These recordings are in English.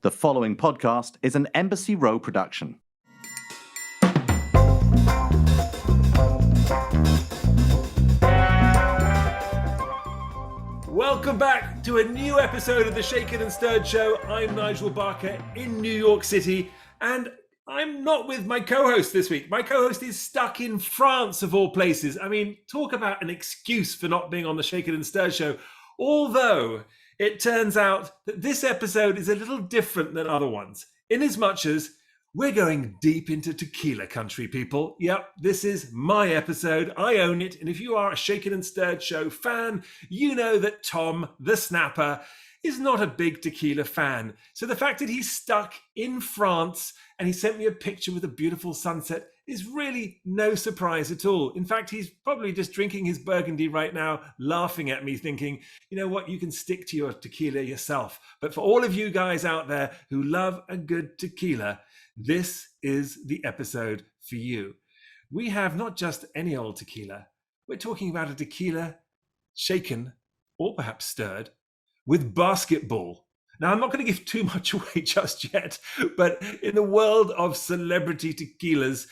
The following podcast is an Embassy Row production. Welcome back to a new episode of the Shaken and Stirred Show. I'm Nigel Barker in New York City, and I'm not with my co-host this week. My co-host is stuck in France, of all places. I mean, talk about an excuse for not being on the Shaken and Stirred Show. Although it turns out that this episode is a little different than other ones, inasmuch as we're going deep into tequila country, people. Yep, this is my episode. I own it. And if you are a Shaken and Stirred Show fan, you know that Tom, the snapper, is not a big tequila fan. So the fact that he's stuck in France and he sent me a picture with a beautiful sunset is really no surprise at all. In fact, he's probably just drinking his Burgundy right now, laughing at me, thinking, you know what, you can stick to your tequila yourself. But for all of you guys out there who love a good tequila, this is the episode for you. We have not just any old tequila. We're talking about a tequila shaken, or perhaps stirred, with basketball. Now, I'm not going to give too much away just yet, but in the world of celebrity tequilas,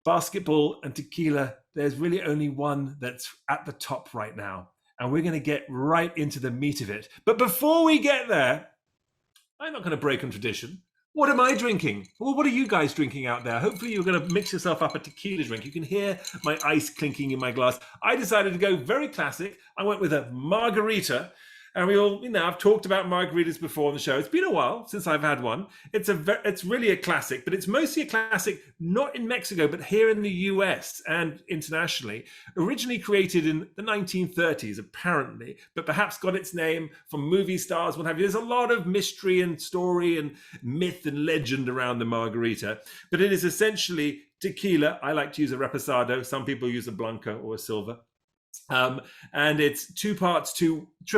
basketball and tequila, there's really only one that's at the top right now. And we're going to get right into the meat of it. But before we get there, I'm not going to break on tradition. What am I drinking? Well, what are you guys drinking out there? Hopefully you're going to mix yourself up a tequila drink. You can hear my ice clinking in my glass. I decided to go very classic. I went with a Margarita. And we all, I've talked about margaritas before on the show. It's been a while since I've had one. It's really a classic, but it's mostly a classic, not in Mexico, but here in the US and internationally. Originally created in the 1930s, apparently, but perhaps got its name from movie stars, what have you. There's a lot of mystery and story and myth and legend around the margarita, but it is essentially tequila. I like to use a reposado. Some people use a Blanco or a Silva. And it's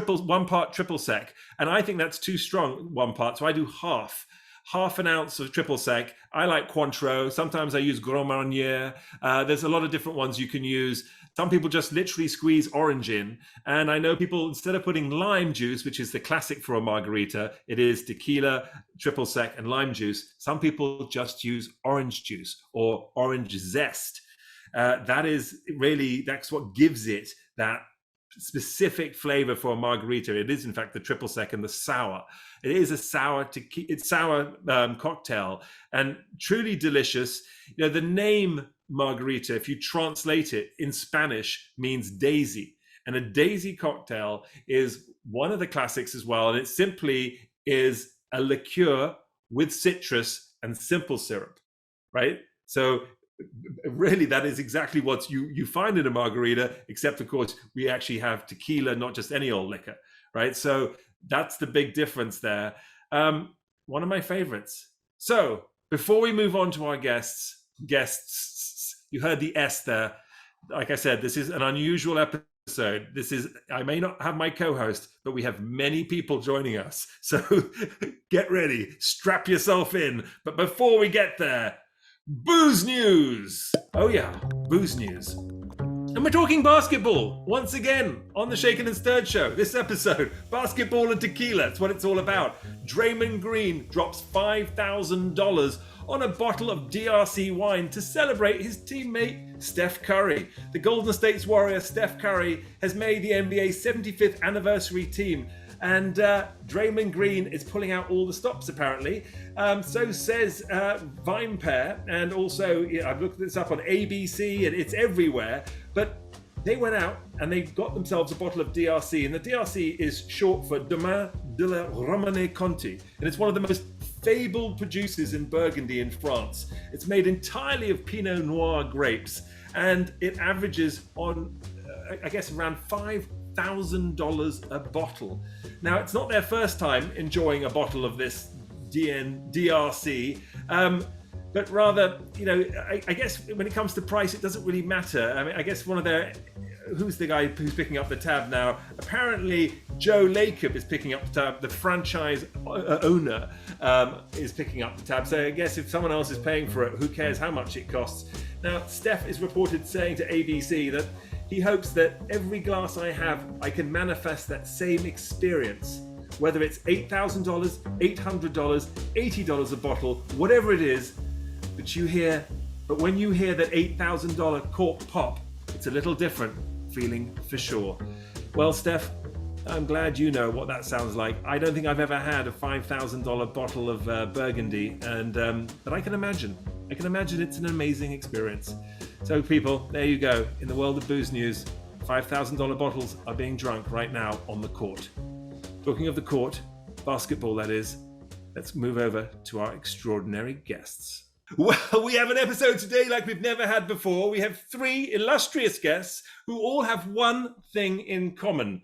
one part triple sec, and I think that's too strong, one part, so I do half an ounce of triple sec. I like Cointreau. Sometimes I use Grand Marnier. There's a lot of different ones you can use. Some people just literally squeeze orange in, and I know people, instead of putting lime juice, which is the classic for a margarita, it is tequila, triple sec, and lime juice. Some people just use orange juice or orange zest. That's what gives it that specific flavor for a margarita. It is, in fact, the triple sec and the sour. It is a sour cocktail, and truly delicious. The name margarita, if you translate it in Spanish, means daisy, and a daisy cocktail is one of the classics as well. And it simply is a liqueur with citrus and simple syrup, right? So really, that is exactly what you find in a margarita, except, of course, we actually have tequila, not just any old liquor, right? So that's the big difference there. One of my favorites. So before we move on to our guests, you heard the S there. Like I said, this is an unusual episode. I may not have my co-host, but we have many people joining us. So get ready, strap yourself in. But before we get there, booze news. Oh yeah, booze news. And we're talking basketball once again on the Shaken and Stirred Show. This episode, basketball and tequila. That's what it's all about. Draymond Green drops $5,000 on a bottle of DRC wine to celebrate his teammate Steph Curry. The Golden State Warrior Steph Curry has made the NBA's 75th anniversary team. And Draymond Green is pulling out all the stops, apparently. So says VinePair. And also, I've looked this up on ABC, and it's everywhere. But they went out and they got themselves a bottle of DRC. And the DRC is short for Domaine de la Romanée Conti. And it's one of the most fabled producers in Burgundy in France. It's made entirely of Pinot Noir grapes. And it averages on, around $5,000 a bottle. Now, it's not their first time enjoying a bottle of this DRC, but rather, I guess when it comes to price, it doesn't really matter. I mean, I guess who's the guy who's picking up the tab now? Apparently, Joe Lacob is picking up the tab. The franchise owner is picking up the tab. So I guess if someone else is paying for it, who cares how much it costs? Now, Steph is reported saying to ABC that he hopes that every glass I have, I can manifest that same experience whether it's $8,000, $800, $80 a bottle, whatever it is, but when you hear that $8,000 cork pop, it's a little different feeling for sure. Well, Steph, I'm glad you know what that sounds like. I don't think I've ever had a $5,000 bottle of Burgundy, but I can imagine it's an amazing experience. So people, there you go. In the world of booze news, $5,000 bottles are being drunk right now on the court. Talking of the court, basketball that is, let's move over to our extraordinary guests. Well, we have an episode today like we've never had before. We have 3 illustrious guests who all have one thing in common: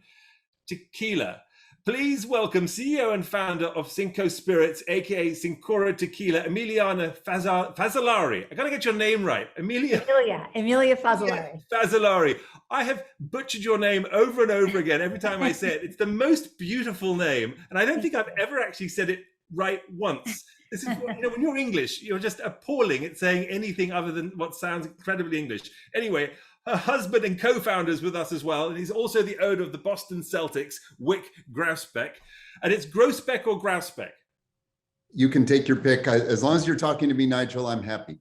tequila. Please welcome CEO and founder of Cinco Spirits, aka Cincoro Tequila, Emilia Fazzalari. I gotta get your name right. Emilia Fazzalari. Fazzalari. I have butchered your name over and over again every time I say it. It's the most beautiful name, and I don't think I've ever actually said it right once. This is, when you're English, you're just appalling at saying anything other than what sounds incredibly English. Anyway, her husband and co-founder is with us as well, and he's also the owner of the Boston Celtics, Wyc Grousbeck. And it's Grousbeck or Grousbeck? You can take your pick. As long as you're talking to me, Nigel, I'm happy.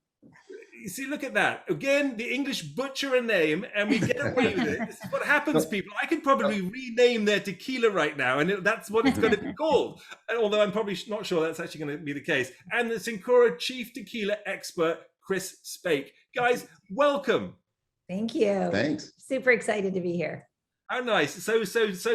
You see, look at that. Again, the English butcher a name and we get away with it. This is what happens, people. I could probably rename their tequila right now, and that's what it's going to be called. Although I'm probably not sure that's actually going to be the case. And the Cincoro chief tequila expert, Chris Spake. Guys, welcome. Thank you. Thanks. Super excited to be here. How nice. So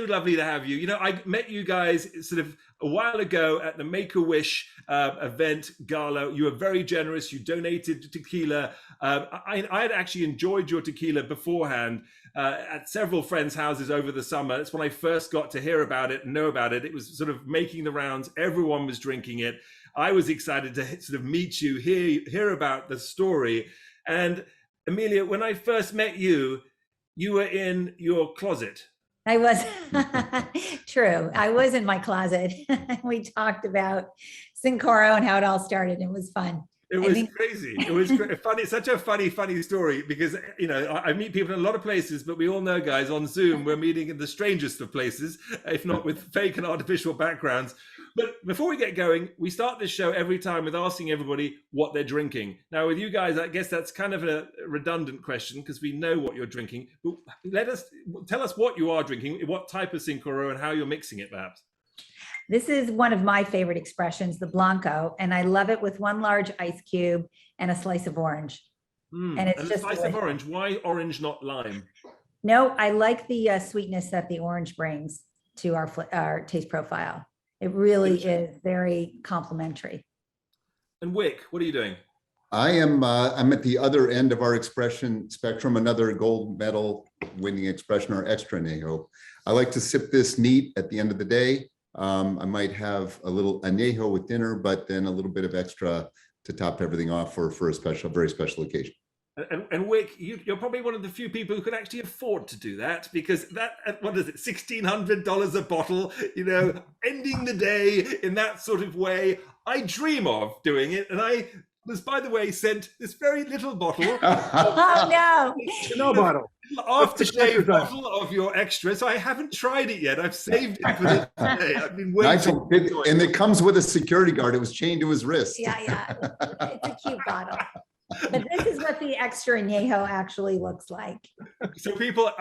lovely to have you. I met you guys sort of a while ago at the Make-A-Wish event gala. You were very generous. You donated tequila. I had actually enjoyed your tequila beforehand at several friends' houses over the summer. That's when I first got to hear about it and know about it. It was sort of making the rounds. Everyone was drinking it. I was excited to sort of meet you, hear about the story. And Emilia, when I first met you, you were in your closet. I was true. I was in my closet. We talked about Cincoro and how it all started. It was fun. It was crazy. It was funny. Such a funny story because, I meet people in a lot of places, but we all know, guys, on Zoom, we're meeting in the strangest of places, if not with fake and artificial backgrounds. But before we get going, we start this show every time with asking everybody what they're drinking. Now, with you guys, I guess that's kind of a redundant question because we know what you're drinking. But tell us what you are drinking, what type of Cincoro, and how you're mixing it, perhaps. This is one of my favorite expressions, the Blanco, and I love it with 1 large ice cube and a slice of orange. And it's just a slice of orange. Why orange, not lime? No, I like the sweetness that the orange brings to our taste profile. It really is very complimentary. And Wyc, what are you doing? I'm at the other end of our expression spectrum, another gold medal winning expression, our extra añejo. I like to sip this neat at the end of the day. I might have a little añejo with dinner, but then a little bit of extra to top everything off for a very special occasion. And Wyc, you're probably one of the few people who can actually afford to do that, because what is it, $1,600 a bottle, ending the day in that sort of way. I dream of doing it. And I was, by the way, sent this very little bottle. Oh, no. Bottle. Aftershave bottle of your extra. So I haven't tried it yet. I've saved it for this today. I've been waiting. And it comes with a security guard. It was chained to his wrist. Yeah. It's a cute bottle. But this is what the extra añejo actually looks like. So people,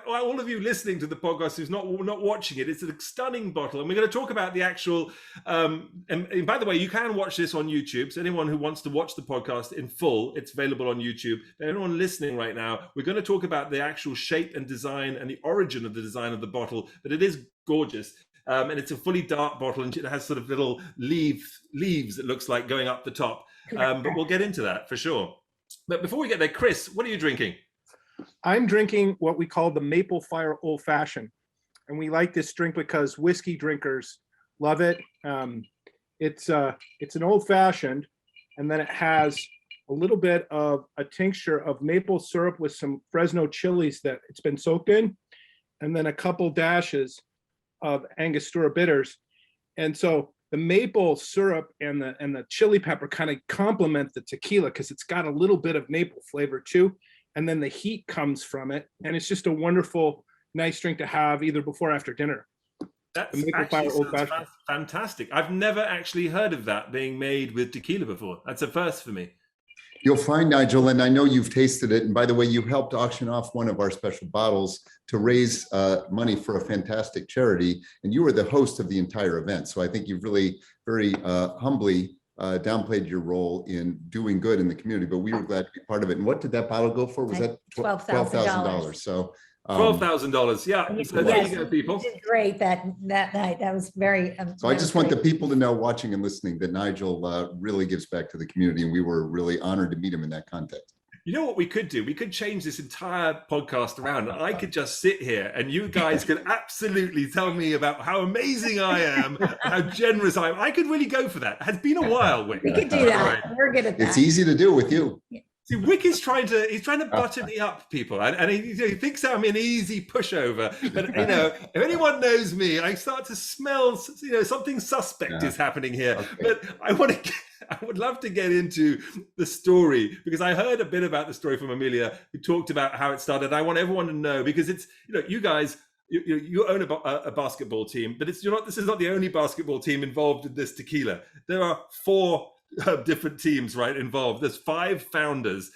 all of you listening to the podcast who's not watching it, it's a stunning bottle. And we're going to talk about the actual, and by the way, you can watch this on YouTube. So anyone who wants to watch the podcast in full, it's available on YouTube. But anyone listening right now, we're going to talk about the actual shape and design and the origin of the design of the bottle. But it is gorgeous. And it's a fully dark bottle, and it has sort of little leaves, it looks like, going up the top. But we'll get into that for sure. But before we get there, Chris, what are you drinking? I'm drinking what we call the Maple Fire Old Fashioned. And we like this drink because whiskey drinkers love it. It's an old fashioned, and then it has a little bit of a tincture of maple syrup with some Fresno chilies that it's been soaked in, and then a couple dashes of Angostura bitters. And so the maple syrup and the chili pepper kind of complement the tequila because it's got a little bit of maple flavor too. And then the heat comes from it. And it's just a wonderful, nice drink to have either before or after dinner. That's The maple actually fire old sounds fashioned. fantastic. I've never actually heard of that being made with tequila before. That's a first for me. You'll find, Nigel, and I know you've tasted it. And by the way, you helped auction off one of our special bottles to raise money for a fantastic charity. And you were the host of the entire event. So I think you've really very humbly downplayed your role in doing good in the community, but we were glad to be part of it. And what did that bottle go for? Was that $12,000? So $12,000. Yeah. So there you go, people. You did great that night. That was very. So I just want the people to know, watching and listening, that Nigel really gives back to the community, and we were really honored to meet him in that context. You know what we could do? We could change this entire podcast around. And I could just sit here and you guys could absolutely tell me about how amazing I am, how generous I am. I could really go for that. It has been a while, Wyc. We could do that. We're good at that. It's easy to do with you. See, Wyc is trying to butter me up, people, and he thinks I'm an easy pushover. But if anyone knows me, I start to smell, something suspect is happening here. Okay. But I would love to get into the story, because I heard a bit about the story from Emilia, who talked about how it started. I want everyone to know, because it's you guys. You own a basketball team, but this is not the only basketball team involved in this tequila. There are 4 different teams involved. There's 5 founders,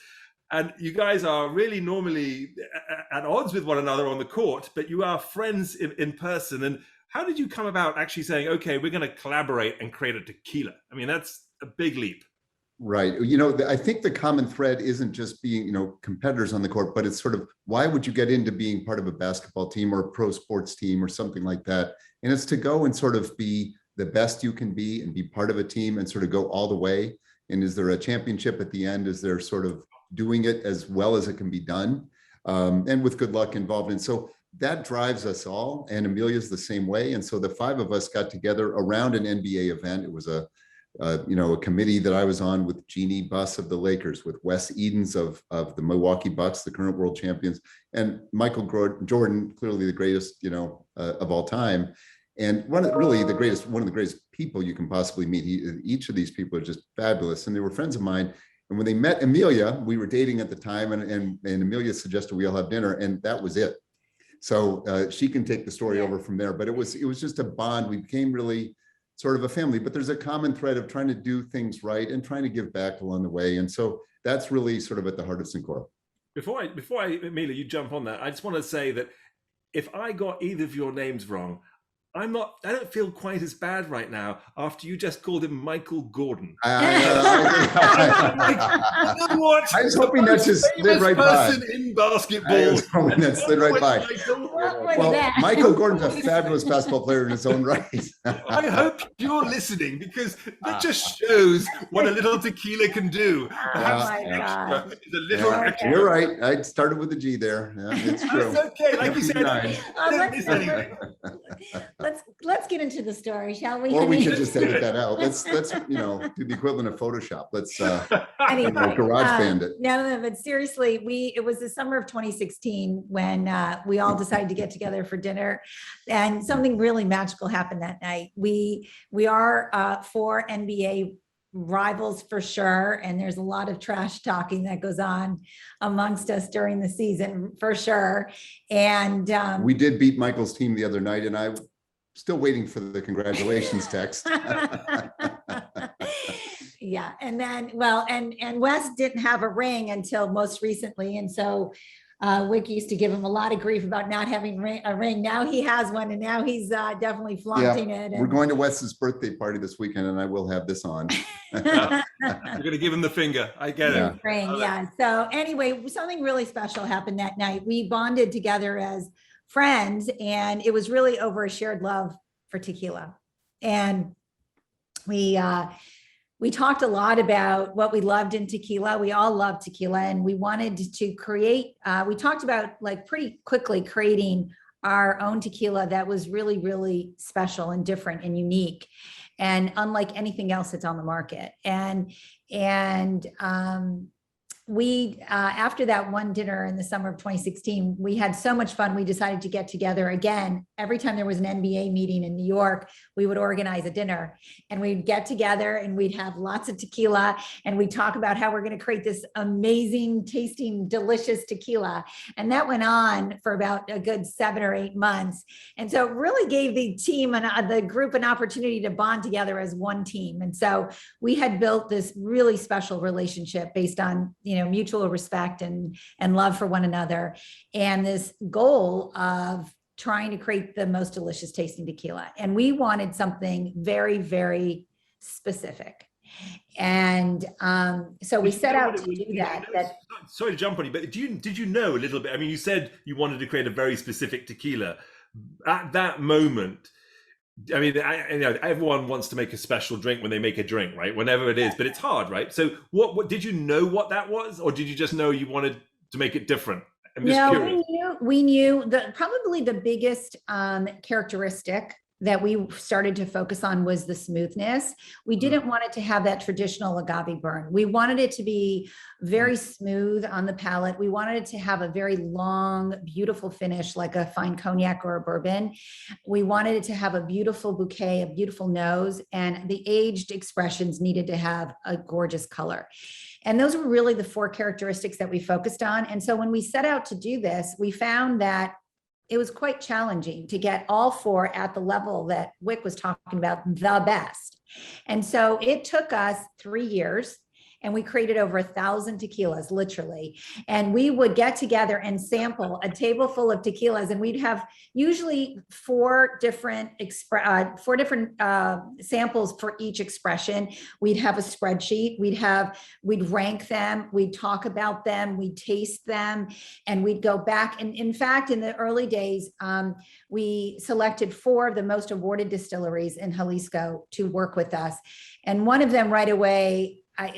and you guys are really normally at odds with one another on the court, but you are friends in person. And how did you come about actually saying, okay, we're going to collaborate and create a tequila? I mean, that's a big leap. Right. I think the common thread isn't just being, competitors on the court, but it's sort of, why would you get into being part of a basketball team or a pro sports team or something like that? And it's to go and sort of be the best you can be and be part of a team and sort of go all the way. And is there a championship at the end? Is there sort of doing it as well as it can be done? And with good luck involved. And so that drives us all. And Emilia's the same way. And so the 5 of us got together around an NBA event. It was a committee that I was on with Jeannie Buss of the Lakers, with Wes Edens of the Milwaukee Bucks, the current world champions, and Michael Jordan, clearly the greatest, of all time. And one of the greatest people you can possibly meet. Each of these people are just fabulous. And they were friends of mine. And when they met Emilia, we were dating at the time, and Emilia suggested we all have dinner, and that was it. So she can take the story over from there. But it was just a bond. We became really sort of a family, but there's a common thread of trying to do things right and trying to give back along the way. And so that's really sort of at the heart of Cincoro. Before I, Emilia, you jump on that, I just want to say that if I got either of your names wrong, I don't feel quite as bad right now after you just called him Michael Gordon. What? I was hoping that just slid right by. Person in basketball. I was hoping that slid right by. Well, Michael Gordon's a fabulous basketball player in his own right. I hope you're listening, because that just shows what a little tequila can do. Extra. You're right. I started with the G there. Yeah, it's true. That's okay. Like you said, let's get into the story, shall we? Or we could just edit that out. Let's do the equivalent of Photoshop. Let's GarageBand it. No, but seriously, it was the summer of 2016 when we all decided to get together for dinner, and something really magical happened that night. We are 4 NBA rivals for sure, and there's a lot of trash talking that goes on amongst us during the season for sure. And we did beat Michael's team the other night, and I'm still waiting for the congratulations text. Yeah, and then and Wes didn't have a ring until most recently, and so Wyc used to give him a lot of grief about not having a ring. Now he has one, and now he's definitely flaunting it. And we're going to Wes's birthday party this weekend, and I will have this on. You're going to give him the finger. I get it. Ring, yeah. So anyway, something really special happened that night. We bonded together as friends, and it was really over a shared love for tequila. And we talked a lot about what we loved in tequila. We all love tequila, and we wanted to create, we talked about pretty quickly creating our own tequila that was really, really special and different and unique and unlike anything else that's on the market. And we after that one dinner in the summer of 2016, we had so much fun. We decided to get together again. Every time there was an NBA meeting in New York, we would organize a dinner, and we'd get together and we'd have lots of tequila, and we'd talk about how we're going to create this amazing tasting, delicious tequila. And that went on for about a good 7 or 8 months. And so it really gave the team and the group an opportunity to bond together as one team. And so we had built this really special relationship based on, mutual respect and love for one another, and this goal of trying to create the most delicious tasting tequila. And we wanted something very, very specific. And so we set out to do that. Sorry to jump on you, but did you know a little bit? I mean, you said you wanted to create a very specific tequila. At that moment, I mean, everyone wants to make a special drink when they make a drink, right? Whenever it is, but it's hard, right? So what did you know what that was? Or did you just know you wanted to make it different? I'm just curious. We knew that probably the biggest characteristic that we started to focus on was the smoothness. We didn't want it to have that traditional agave burn. We wanted it to be very smooth on the palate. We wanted it to have a very long, beautiful finish, like a fine cognac or a bourbon. We wanted it to have a beautiful bouquet, a beautiful nose, and the aged expressions needed to have a gorgeous color. And those were really the 4 characteristics that we focused on. And so when we set out to do this, we found that it was quite challenging to get all 4 at the level that Wyc was talking about, the best. And so it took us 3 years, and we created over 1,000 tequilas, literally. And we would get together and sample a table full of tequilas, and we'd have usually 4 different samples for each expression. We'd have a spreadsheet. We'd rank them. We'd talk about them. We'd taste them, and we'd go back. And in fact, in the early days, we selected 4 of the most awarded distilleries in Jalisco to work with us. And one of them right away, I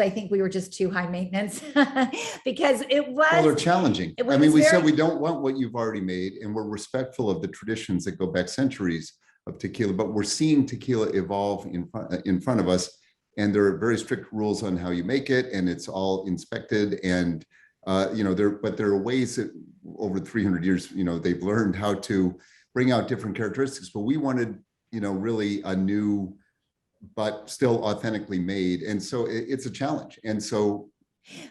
think we were just too high maintenance because it was. Well, they're challenging. We said we don't want what you've already made, and we're respectful of the traditions that go back centuries of tequila, but we're seeing tequila evolve in front of us, and there are very strict rules on how you make it, and it's all inspected. And there are ways that over 300 years, they've learned how to bring out different characteristics. But we wanted, really a new, but still authentically made. And so it's a challenge. And so.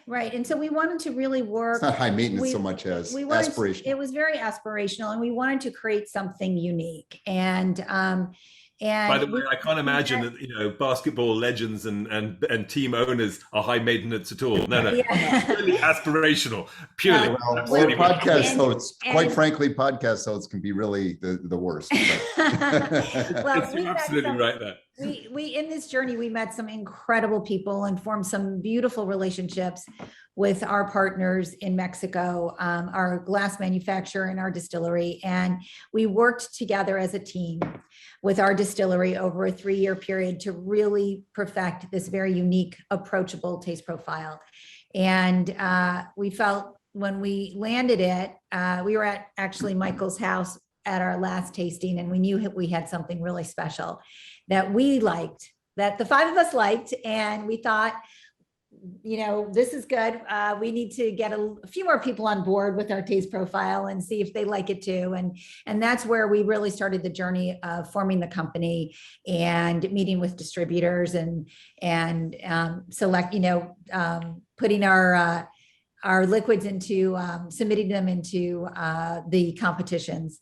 Right. And so we wanted to really work. It's not high maintenance so much as aspirational. It was very aspirational, and we wanted to create something unique. And by the way, I can't imagine that basketball legends and team owners are high maintenance at all. No, yeah. Purely aspirational. Purely. Podcast hosts, quite frankly, podcast hosts can be really the worst. Well, you're absolutely right there. We in this journey, we met some incredible people and formed some beautiful relationships with our partners in Mexico, our glass manufacturer and our distillery. And we worked together as a team with our distillery over a 3-year period to really perfect this very unique, approachable taste profile. And we felt when we landed it, we were at actually Michael's house at our last tasting, and we knew we had something really special that we liked, that the 5 of us liked. And we thought, this is good. We need to get a few more people on board with our taste profile and see if they like it too. And that's where we really started the journey of forming the company and meeting with distributors and select, putting our liquids into, submitting them into the competitions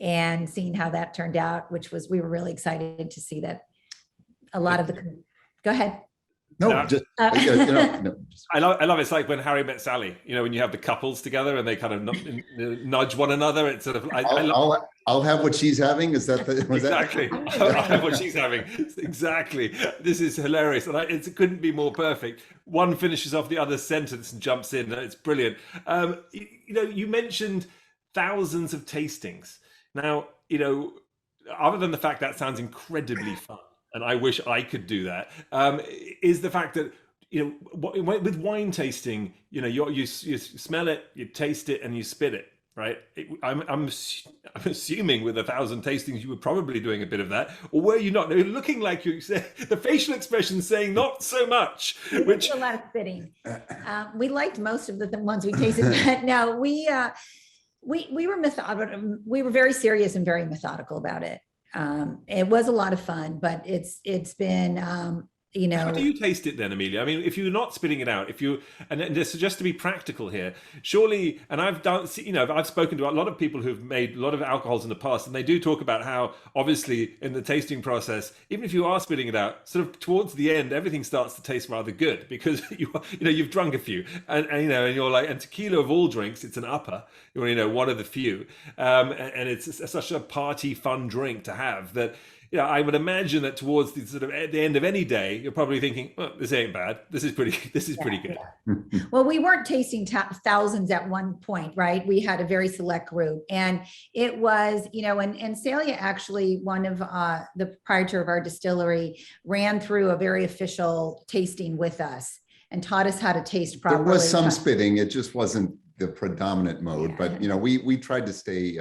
and seeing how that turned out, we were really excited to see that a lot of go ahead. I love it's like when Harry met Sally, when you have the couples together and they kind of nudge one another. It's sort of I'll have what she's having. Is that exactly? I'll have what she's having. Exactly. This is hilarious, and it couldn't be more perfect. One finishes off the other sentence and jumps in. It's brilliant. You mentioned thousands of tastings. Now, other than the fact that sounds incredibly fun, and I wish I could do that, is the fact that, with wine tasting, you smell it, you taste it, and you spit it. right? I'm assuming with 1,000 tastings, you were probably doing a bit of that, or were you not? You're looking like you said, the facial expression saying not so much, which a lot of spitting. We liked most of the ones we tasted, but no, we were methodical. We were very serious and very methodical about it. It was a lot of fun, but it's been, How do you taste it then, Emilia? I mean, if you're not spitting it out, and just to be practical here, surely, and I've spoken to a lot of people who've made a lot of alcohols in the past, and they do talk about how, obviously, in the tasting process, even if you are spitting it out, sort of towards the end, everything starts to taste rather good because you've drunk a few, and you're like, and tequila of all drinks, it's an upper, one of the few, and it's such a party, fun drink to have that. I would imagine that towards the sort of at the end of any day, you're probably thinking, oh, this ain't bad. This is pretty good. Well, we weren't tasting thousands at one point, right? We had a very select group, and it was, and Celia, actually, one of the proprietor of our distillery, ran through a very official tasting with us and taught us how to taste properly. There was some spitting. It just wasn't the predominant mode, but we tried to stay.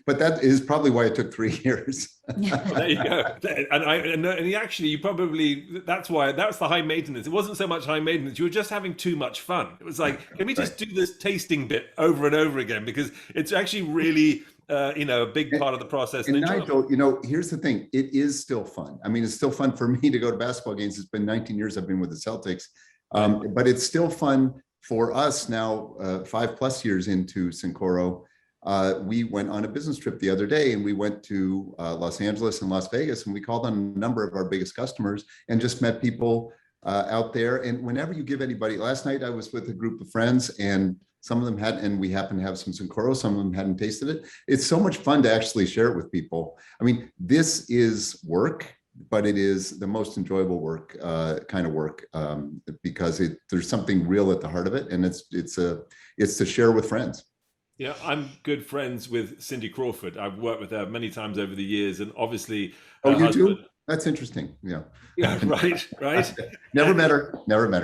But that is probably why it took 3 years. Well, there you go. And actually, you probably, that's the high maintenance. It wasn't so much high maintenance. You were just having too much fun. It was like, can we just do this tasting bit over and over again? Because it's actually really, a big part of the process. And Nigel, here's the thing. It is still fun. I mean, it's still fun for me to go to basketball games. It's been 19 years I've been with the Celtics. But it's still fun for us now, 5+ years into Cincoro. We went on a business trip the other day, and we went to Los Angeles and Las Vegas, and we called on a number of our biggest customers and just met people out there. And whenever you give anybody, last night I was with a group of friends, and some of them had, and we happened to have some Cincoro, some of them hadn't tasted it. It's so much fun to actually share it with people. I mean, this is work, but it is the most enjoyable work, kind of work, because there's something real at the heart of it, and it's to share with friends. Yeah, I'm good friends with Cindy Crawford. I've worked with her many times over the years, and obviously, you husband, too? That's interesting. Yeah. Yeah. Right. Never met her. Never met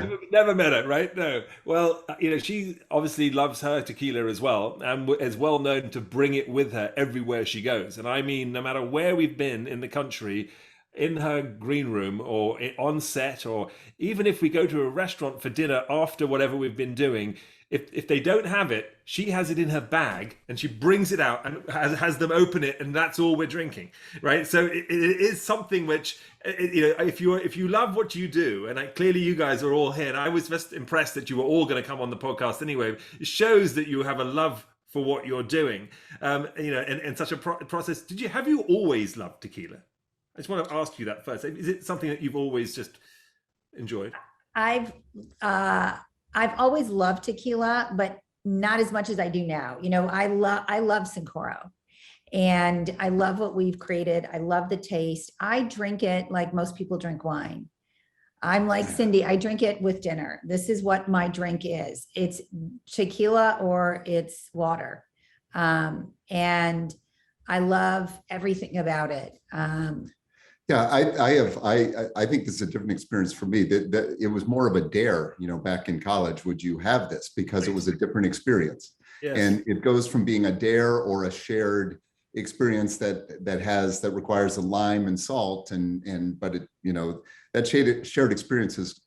her. Right? No. Well, she obviously loves her tequila as well, and is well known to bring it with her everywhere she goes. And I mean, no matter where we've been in the country, in her green room or on set, or even if we go to a restaurant for dinner after whatever we've been doing. If they don't have it, she has it in her bag and she brings it out and has them open it, and that's all we're drinking, right? So it is something which, if you love what you do, and clearly you guys are all here, and I was just impressed that you were all going to come on the podcast anyway. It shows that you have a love for what you're doing, and such a process. Have you always loved tequila? I just want to ask you that first. Is it something that you've always just enjoyed? I've always loved tequila, but not as much as I do now. I love Cincoro, and I love what we've created. I love the taste. I drink it like most people drink wine. I'm like Cindy, I drink it with dinner. This is what my drink is. It's tequila or it's water. And I love everything about it. Yeah, I think this is a different experience for me. That it was more of a dare, back in college. Would you have this? Because it was a different experience. Yes. And it goes from being a dare or a shared experience that requires a lime and salt, but that shared experience has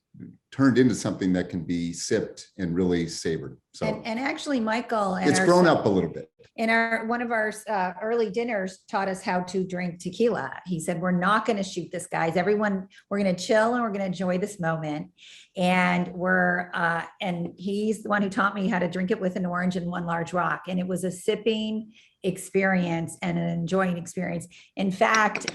turned into something that can be sipped and really savored. So and actually, Michael, it's grown up a little bit. In one of our early dinners taught us how to drink tequila. He said, we're not going to shoot this, guys. Everyone, we're going to chill and we're going to enjoy this moment. And and he's the one who taught me how to drink it with an orange and one large rock. And it was a sipping experience and an enjoying experience. In fact,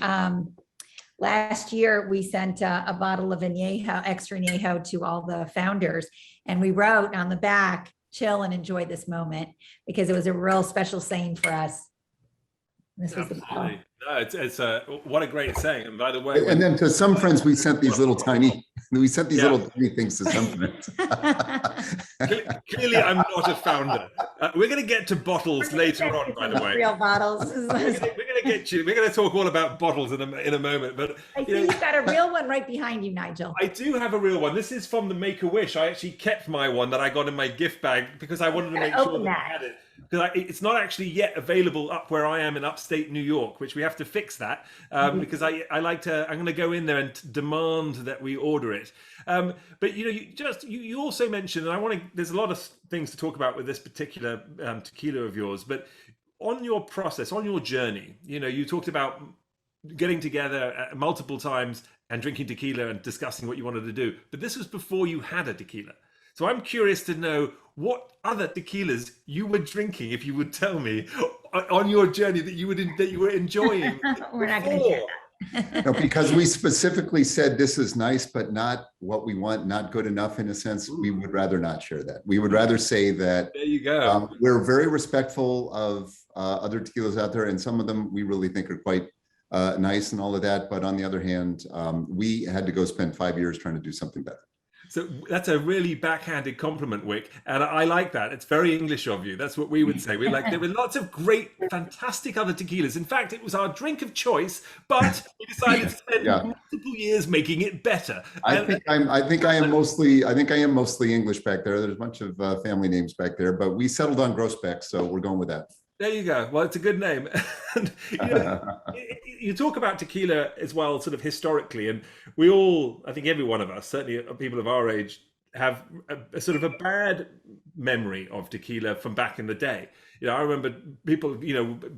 last year we sent a bottle of extra añejo to all the founders. And we wrote on the back, chill and enjoy this moment, because it was a real special saying for us. This was the bottle. No, it's what a great saying. And by the way, and then to some friends, we sent these little tiny things to some friends. Clearly, I'm not a founder. We're going to get to bottles later on, by the way. Real bottles. We're going to talk all about bottles in a moment. But I see you've got a real one right behind you, Nigel. I do have a real one. This is from the Make-A-Wish. I actually kept my one that I got in my gift bag because I wanted to make sure that I had it. because it's not actually yet available up where I am in upstate New York, which we have to fix that because I'm going to go in there and demand that we order it. But you also mentioned, and there's a lot of things to talk about with this particular tequila of yours, but on your process, on your journey, you talked about getting together multiple times and drinking tequila and discussing what you wanted to do. But this was before you had a tequila. So I'm curious to know what other tequilas you were drinking, if you would tell me, on your journey that you were enjoying. We're not going to share that. No, because we specifically said this is nice, but not what we want, not good enough in a sense. We would rather not share that. We would rather say that there you go. We're very respectful of other tequilas out there, and some of them we really think are quite nice and all of that. But on the other hand, we had to go spend 5 years trying to do something better. So that's a really backhanded compliment, Wyc, and I like that. It's very English of you. That's what we would say. There were lots of great, fantastic other tequilas. In fact, it was our drink of choice, but we decided to spend multiple years making it better. I think I am mostly English back there. There's a bunch of family names back there, but we settled on Grousbeck, so we're going with that. There you go. Well, it's a good name. And, you talk about tequila as well, sort of historically, and we all, I think every one of us, certainly people of our age, have a sort of a bad memory of tequila from back in the day. I remember people,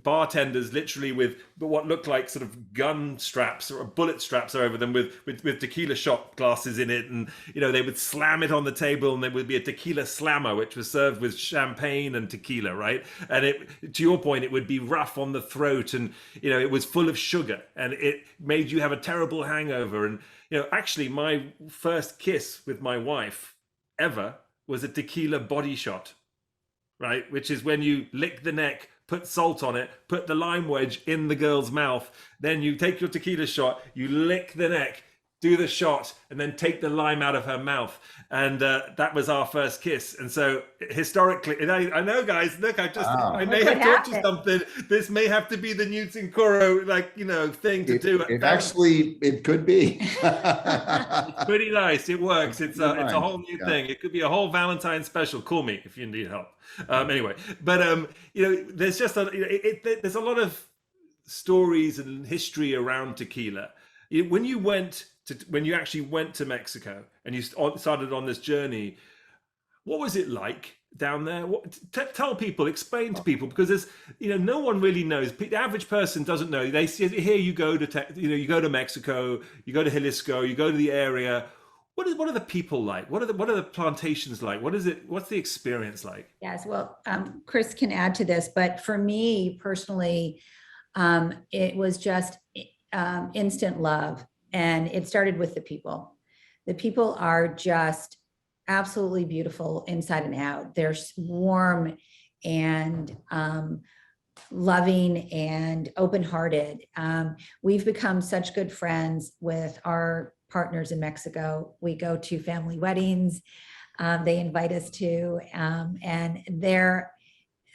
bartenders literally with what looked like sort of gun straps or bullet straps over them with tequila shot glasses in it. And, they would slam it on the table and there would be a tequila slammer, which was served with champagne and tequila, right? And to your point, it would be rough on the throat and, it was full of sugar and it made you have a terrible hangover. And, actually my first kiss with my wife ever was a tequila body shot. Right, which is when you lick the neck, put salt on it, put the lime wedge in the girl's mouth, then you take your tequila shot, you lick the neck, do the shot, and then take the lime out of her mouth. And that was our first kiss. And so historically, and I know, guys, look, I may have taught you something. This may have to be the new Cincoro, thing to do. It could be. It's pretty nice. It works. It's a whole new thing. It could be a whole Valentine's special. Call me if you need help. Anyway, but there's just there's a lot of stories and history around tequila. When you actually went to Mexico and you started on this journey, what was it like down there? Tell people, explain to people, because there's no one really knows. The average person doesn't know. They see here you go to you go to Mexico, you go to Jalisco, you go to the area. What are the people like? What are the plantations like? What's the experience like? Yes, well, Chris can add to this, but for me personally, it was just instant love. And it started with the people. The people are just absolutely beautiful inside and out. They're warm and loving and open-hearted. We've become such good friends with our partners in Mexico. We go to family weddings. They invite us to, and they're,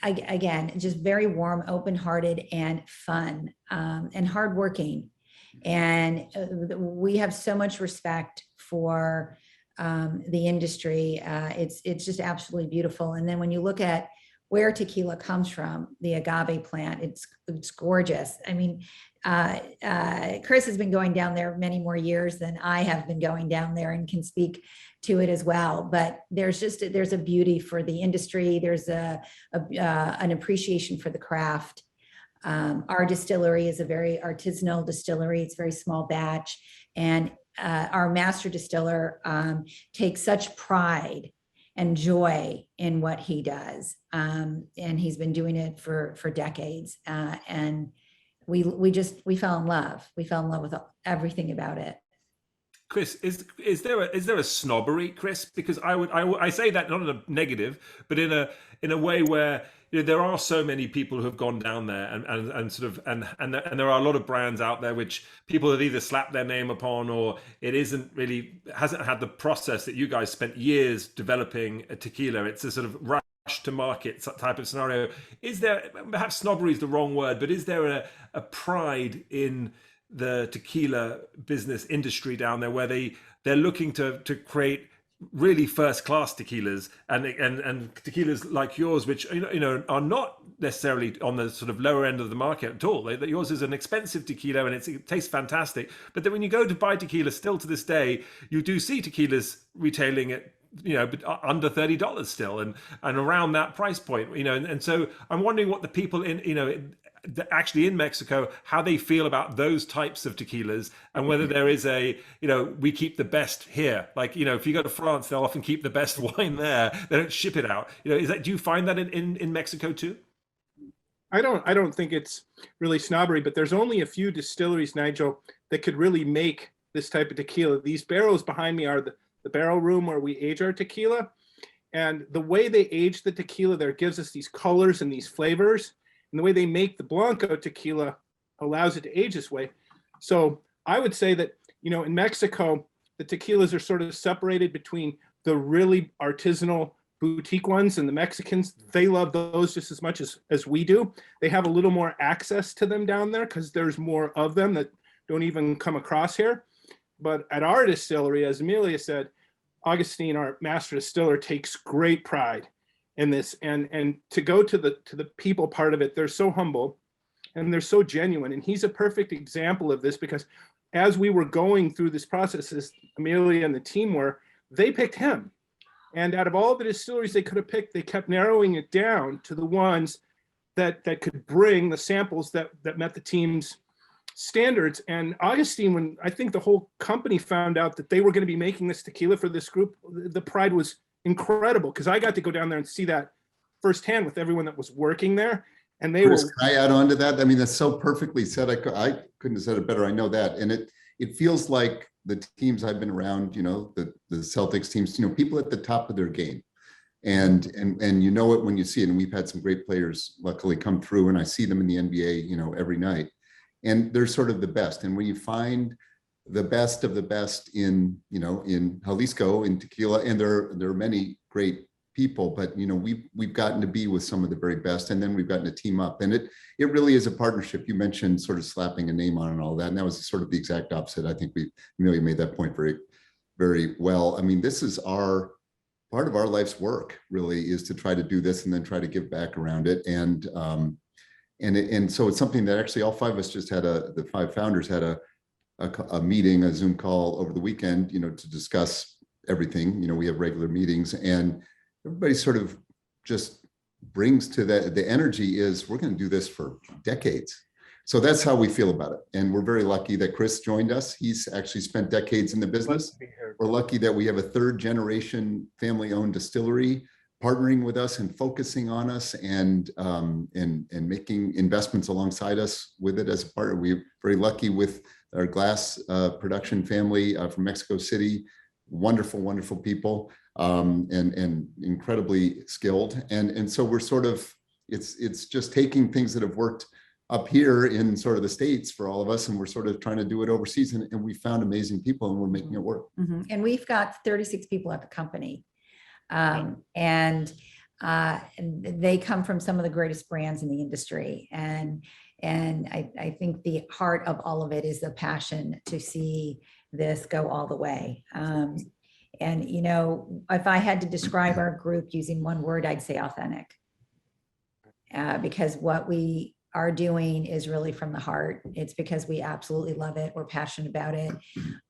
again, just very warm, open-hearted and fun and hardworking. And we have so much respect for the industry. It's just absolutely beautiful. And then when you look at where tequila comes from, the agave plant, it's gorgeous. I mean, Chris has been going down there many more years than I have been going down there and can speak to it as well. But there's a beauty for the industry. There's an appreciation for the craft. Our distillery is a very artisanal distillery. It's very small batch. And our master distiller takes such pride and joy in what he does. And he's been doing it for decades. And we fell in love. We fell in love with everything about it. Chris, is there a snobbery, Chris? Because I say that not in a negative, but in a way where there are so many people who have gone down there and there are a lot of brands out there which people have either slapped their name upon or it hasn't had the process that you guys spent years developing a tequila. It's a sort of rush to market type of scenario. Is there, perhaps snobbery is the wrong word, but is there a pride in the tequila business industry down there where they're looking to create really first class tequilas and tequilas like yours, which are not necessarily on the sort of lower end of the market at all. Yours is an expensive tequila and it tastes fantastic. But then when you go to buy tequila, still to this day, you do see tequilas retailing at but under $30 still, and around that price point. And so I'm wondering what the people actually in Mexico, how they feel about those types of tequilas, and whether there is we keep the best here. Like, if you go to France, they'll often keep the best wine there. They don't ship it out. Do you find that in Mexico too? I don't think it's really snobbery, but there's only a few distilleries, Nigel, that could really make this type of tequila. These barrels behind me are the barrel room where we age our tequila. And the way they age the tequila there gives us these colors and these flavors. And the way they make the Blanco tequila allows it to age this way. So I would say that, in Mexico, the tequilas are sort of separated between the really artisanal boutique ones, and the Mexicans, they love those just as much as we do. They have a little more access to them down there because there's more of them that don't even come across here. But at our distillery, as Emilia said, Augustine, our master distiller, takes great pride in this, and to go to the people part of it, they're so humble and they're so genuine. And he's a perfect example of this, because as we were going through this process, as Emilia and the team were, they picked him. And out of all the distilleries they could have picked, they kept narrowing it down to the ones that could bring the samples that met the team's standards. And Augustine, when I think the whole company found out that they were going to be making this tequila for this group, the pride was incredible, because I got to go down there and see that firsthand with everyone that was working there. And they Chris, can I add on to that? I mean, that's so perfectly said. I couldn't have said it better. I know that. And it feels like the teams I've been around, the Celtics teams, people at the top of their game. And you know it when you see it. And we've had some great players luckily come through, and I see them in the NBA, every night. And they're sort of the best. And when you find the best of the best in Jalisco, in tequila, and there are many great people, but we've gotten to be with some of the very best, and then we've gotten to team up, and it really is a partnership. You mentioned sort of slapping a name on and all that, and that was sort of the exact opposite. I think Emilia made that point very, very well. I mean, this is part of our life's work, really, is to try to do this and then try to give back around it. And so it's something that actually all five of us just had the five founders had a meeting, a Zoom call over the weekend, to discuss everything. We have regular meetings, and everybody sort of just brings to that, the energy is, we're going to do this for decades. So that's how we feel about it. And we're very lucky that Chris joined us. He's actually spent decades in the business. We're lucky that we have a third generation family-owned distillery partnering with us and focusing on us and making investments alongside us with it as a partner. We're very lucky with our glass production family from Mexico City. Wonderful, wonderful people, and incredibly skilled. And so we're sort of, it's just taking things that have worked up here in sort of the States for all of us, and we're sort of trying to do it overseas, and we found amazing people, and we're making it work. Mm-hmm. And we've got 36 people at the company. And they come from some of the greatest brands in the industry. And I think the heart of all of it is the passion to see this go all the way. And if I had to describe our group using one word, I'd say authentic. Because what we are doing is really from the heart. It's because we absolutely love it. We're passionate about it.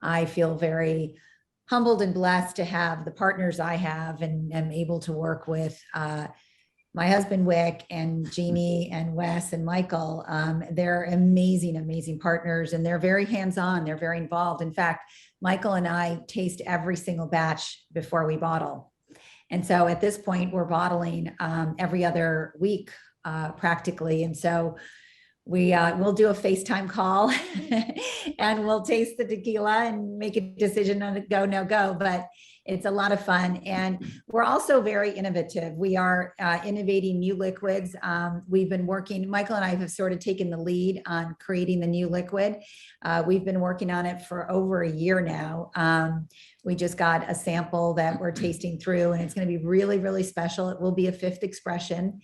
I feel very humbled and blessed to have the partners I have, and am able to work with my husband, Wyc, and Jeannie and Wes and Michael. They're amazing, amazing partners, and they're very hands-on. They're very involved. In fact, Michael and I taste every single batch before we bottle. And so at this point, we're bottling every other week, practically. And so we'll do a FaceTime call and we'll taste the tequila and make a decision on it, go, no go, but it's a lot of fun. And we're also very innovative. We are innovating new liquids. We've been working, Michael and I have sort of taken the lead on creating the new liquid. We've been working on it for over a year now. We just got a sample that we're tasting through, and it's going to be really, really special. It will be a fifth expression.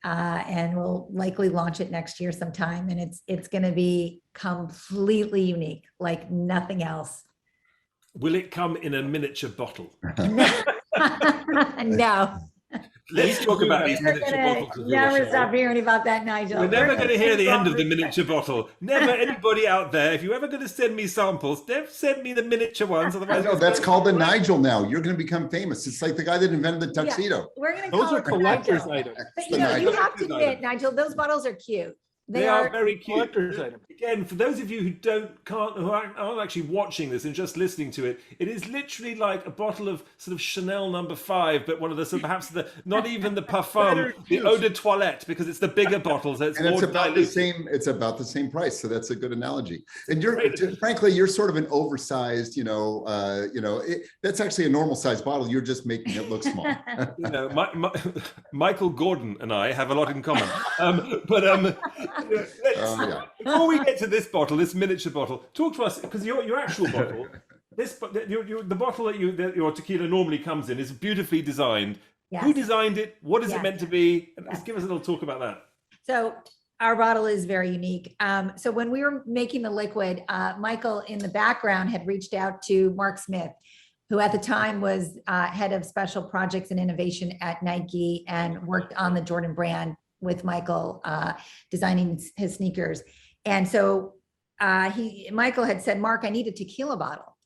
And we'll likely launch it next year sometime. And it's going to be completely unique, like nothing else. Will it come in a miniature bottle? No. Let's talk about these miniature bottles. of yours, Never shall stop we? hearing about that, Nigel. We're never going to hear the end of the miniature bottle. Never anybody out there, if you're ever going to send me samples, don't send me the miniature ones. Otherwise, No, that's called the Nigel now. You're going to become famous. It's like the guy that invented the tuxedo. We're going to Those call are it the collector's Nigel. items. But The you Nigel. have to admit, Nigel, those bottles are cute. They are very cute. Collector's item. Again, for those of you who aren't actually watching this and just listening to it, it is literally like a bottle of sort of Chanel No. 5, but one of the sort of perhaps not even the parfum, the eau de toilette, because it's the bigger bottle, so it's And more it's about the diluted. same. It's about the same price, so that's a good analogy. And frankly, you're sort of an oversized. That's actually a normal size bottle. You're just making it look small. You know, Michael Gordon and I have a lot in common. Before we get to this bottle, this miniature bottle, talk to us, because your actual bottle, the bottle that your tequila normally comes in is beautifully designed. Yes. Who designed it? What is it Yes. meant to be? Yes. Just give us a little talk about that. So our bottle is very unique. So when we were making the liquid, Michael in the background had reached out to Mark Smith, who at the time was head of special projects and innovation at Nike and worked on the Jordan brand with Michael, designing his sneakers. And so Michael had said, Mark, I need a tequila bottle.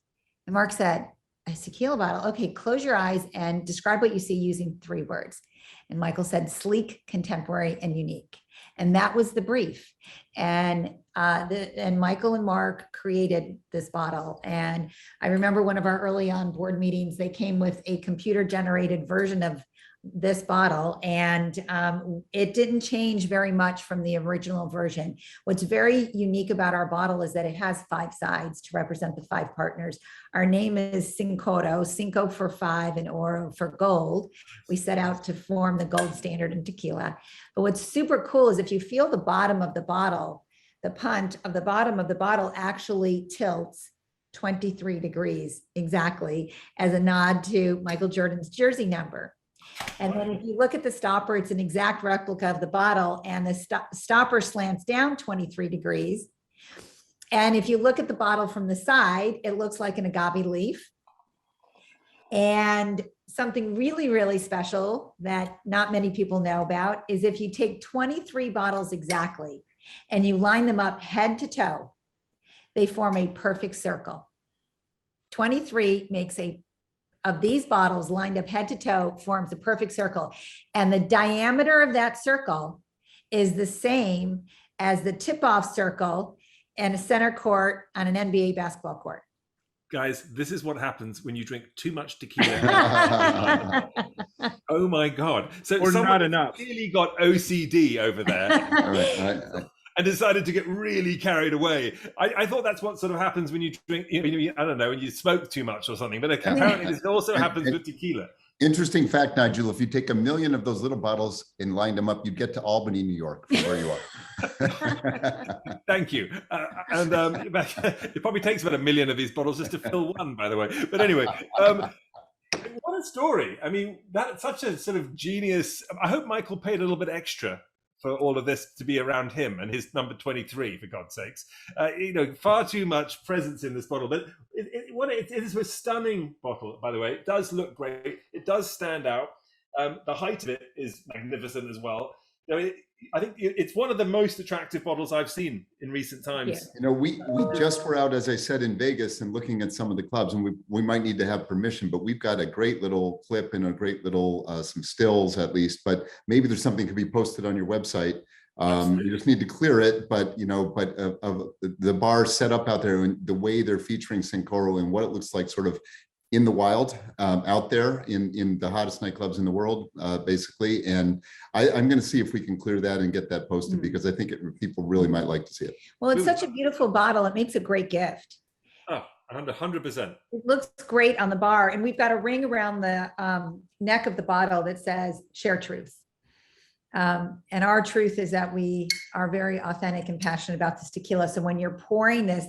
And Mark said, a tequila bottle? Okay, close your eyes and describe what you see using 3 words. And Michael said, sleek, contemporary, and unique. And that was the brief. And Michael and Mark created this bottle. And I remember one of our early on board meetings, they came with a computer generated version of this bottle, and it didn't change very much from the original version. What's very unique about our bottle is that it has 5 sides to represent the 5 partners. Our name is Cincoro, Cinco for 5 and Oro for gold. We set out to form the gold standard in tequila. But what's super cool is if you feel the bottom of the bottle, the punt of the bottom of the bottle actually tilts 23 degrees exactly as a nod to Michael Jordan's jersey number. And then if you look at the stopper, it's an exact replica of the bottle, and the stopper slants down 23 degrees. And if you look at the bottle from the side, it looks like an agave leaf. And something really, really special that not many people know about is if you take 23 bottles exactly and you line them up head to toe, they form a perfect circle. 23 makes of these bottles lined up head to toe forms a perfect circle. And the diameter of that circle is the same as the tip-off circle in a center court on an NBA basketball court. Guys, this is what happens when you drink too much tequila. Oh my God. So Or someone not enough. clearly got OCD over there. All right. And decided to get really carried away. I thought that's what sort of happens when you drink, I don't know, when you smoke too much or something, but apparently this also happens with tequila. Interesting fact, Nigel, if you take 1 million of those little bottles and lined them up, you'd get to Albany, New York, from where you are. Thank you. It probably takes about 1 million of these bottles just to fill one, by the way. But anyway, what a story. I mean, that's such a sort of genius. I hope Michael paid a little bit extra for all of this to be around him and his number 23, for God's sakes. Far too much presence in this bottle. But it is a stunning bottle, by the way. It does look great. It does stand out. The height of it is magnificent as well. I think it's one of the most attractive bottles I've seen in recent times. We just were out, as I said, in Vegas and looking at some of the clubs, and we might need to have permission, but we've got a great little clip and a great little some stills at least, but maybe there's something could be posted on your website. You just need to clear it, but of the bar set up out there and the way they're featuring Cincoro and what it looks like sort of in the wild, out there in the hottest nightclubs in the world, basically. And I'm going to see if we can clear that and get that posted, because I think people really might like to see it. Well, it's such a beautiful bottle. It makes a great gift. Oh, 100%. It looks great on the bar. And we've got a ring around the neck of the bottle that says share truth. And our truth is that we are very authentic and passionate about this tequila. So when you're pouring this,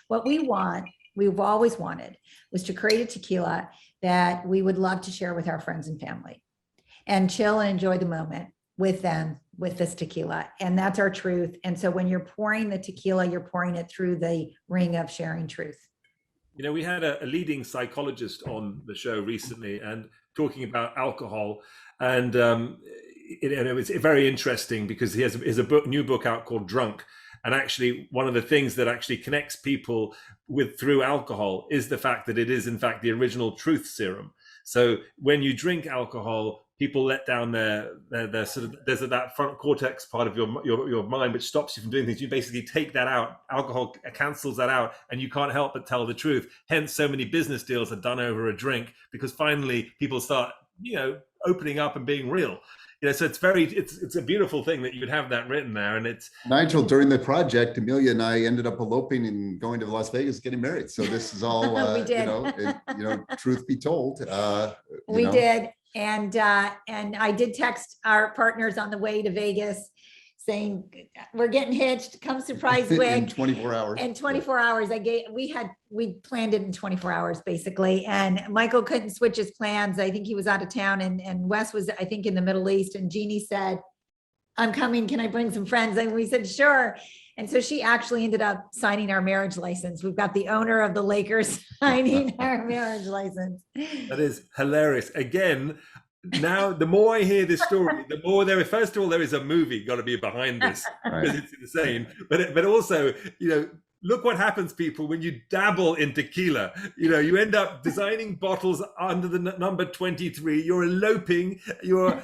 what we've always wanted was to create a tequila that we would love to share with our friends and family and chill and enjoy the moment with them with this tequila. And that's our truth. And so when you're pouring the tequila, you're pouring it through the ring of sharing truth. You know, we had a leading psychologist on the show recently and talking about alcohol. And it was very interesting because he has a new book out called Drunk. And actually, one of the things that actually connects people through alcohol is the fact that it is, in fact, the original truth serum. So when you drink alcohol, people let down their sort of, there's that front cortex part of your mind which stops you from doing things. You basically take that out. Alcohol cancels that out, and you can't help but tell the truth. Hence, so many business deals are done over a drink, because finally people start, opening up and being real. So it's a beautiful thing that you would have that written there. And it's Nigel, during the project, Emilia and I ended up eloping and going to Las Vegas, getting married. So this is all, We did. Truth be told. We did. And I did text our partners on the way to Vegas saying, we're getting hitched, come surprise Wyc. In 24 hours. In 24 hours, we planned it in 24 hours basically. And Michael couldn't switch his plans. I think he was out of town, and Wes was, I think, in the Middle East. And Jeannie said, I'm coming, can I bring some friends? And we said, sure. And so she actually ended up signing our marriage license. We've got the owner of the Lakers signing our marriage license. That is hilarious. Again, now the more I hear this story, the more first of all, there is a movie got to be behind this, because it's insane. But also, look what happens, people, when you dabble in tequila. You end up designing bottles under the number 23. You're eloping. You're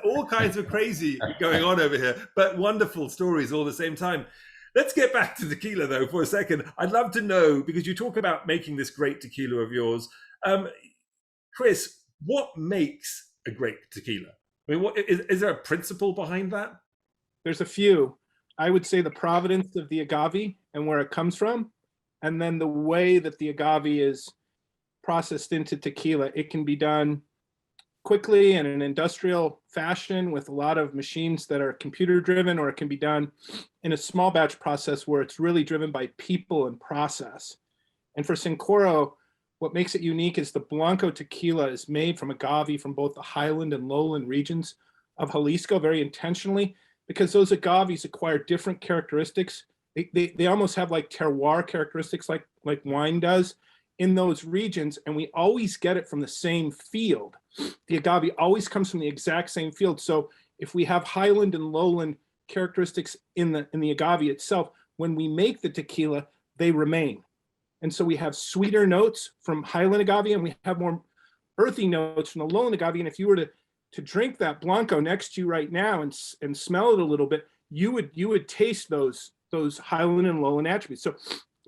all kinds of crazy going on over here, but wonderful stories all the same time. Let's get back to tequila, though, for a second. I'd love to know, because you talk about making this great tequila of yours. Chris, what makes a great tequila? I mean, is there a principle behind that? There's a few. I would say the provenance of the agave and where it comes from, and then the way that the agave is processed into tequila. It can be done quickly in an industrial fashion with a lot of machines that are computer driven, or it can be done in a small batch process where it's really driven by people and process. And for Cincoro, what makes it unique is the Blanco tequila is made from agave from both the highland and lowland regions of Jalisco very intentionally, because those agaves acquire different characteristics. They almost have like terroir characteristics like wine does in those regions, and we always get it from the same field. The agave always comes from the exact same field. So if we have highland and lowland characteristics in the agave itself, when we make the tequila, they remain. And so we have sweeter notes from highland agave, and we have more earthy notes from the lowland agave. And if you were to drink that Blanco next to you right now and smell it a little bit, you would taste those highland and lowland attributes. So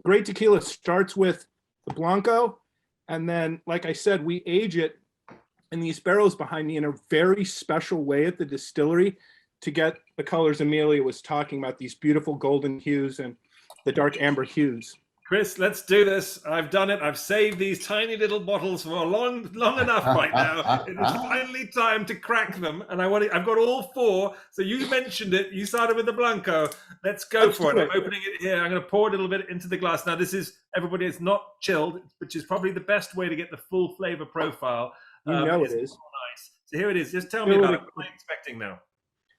great tequila starts with the Blanco, and then, like I said, we age it in these barrels behind me in a very special way at the distillery to get the colors Emilia was talking about, these beautiful golden hues and the dark amber hues. Chris, let's do this. I've done it. I've saved these tiny little bottles for long enough right now. It is finally time to crack them. And I've got all four. So you mentioned it. You started with the Blanco. Let's go for it. I'm opening it here. I'm going to pour a little bit into the glass. Now, this is, everybody, it's not chilled, which is probably the best way to get the full flavor profile. It is. Nice. So here it is. Just tell me about it. What am I expecting now?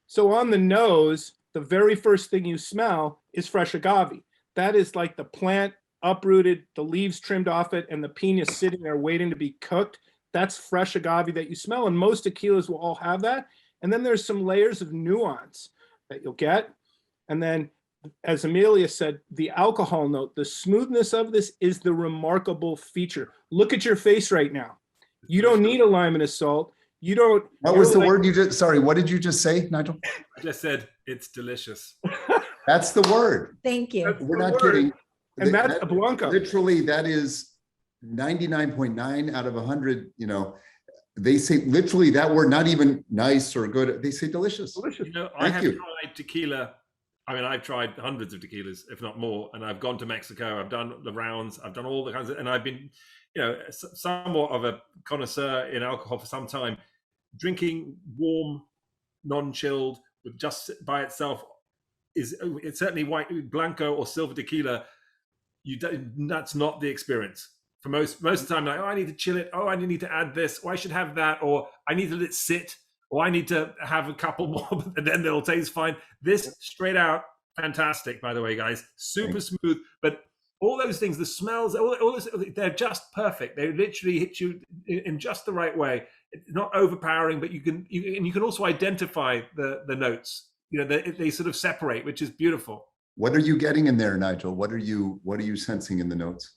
So on the nose, the very first thing you smell is fresh agave. That is like the plant uprooted, the leaves trimmed off it, and the piña sitting there waiting to be cooked. That's fresh agave that you smell, and most tequilas will all have that. And then there's some layers of nuance that you'll get. And then, as Emilia said, the alcohol note, the smoothness of this is the remarkable feature. Look at your face right now. You don't need a lime and a salt. You don't. What was the word you just, sorry, what did you just say, Nigel? I just said, it's delicious. That's the word. Thank you. We're not kidding. And that's a Blanco. Literally, that is 99.9 out of 100. They say literally that word, not even nice or good. They say delicious. Delicious. I have tried tequila. I mean, I've tried hundreds of tequilas, if not more. And I've gone to Mexico. I've done the rounds. I've done all the kinds of, and I've been, somewhat of a connoisseur in alcohol for some time. Drinking warm, non-chilled, with just by itself it's certainly white Blanco or Silva tequila. That's not the experience for most of the time. Like, I need to chill it. I need to add this. Or I should have that. Or I need to let it sit. Or I need to have a couple more, and then they'll taste fine. This straight out fantastic, by the way, guys. Super smooth. But all those things, the smells, all this, they're just perfect. They literally hit you in just the right way. It's not overpowering, but you can also identify the notes. They sort of separate, which is beautiful. What are you getting in there, Nigel? What are you sensing in the notes?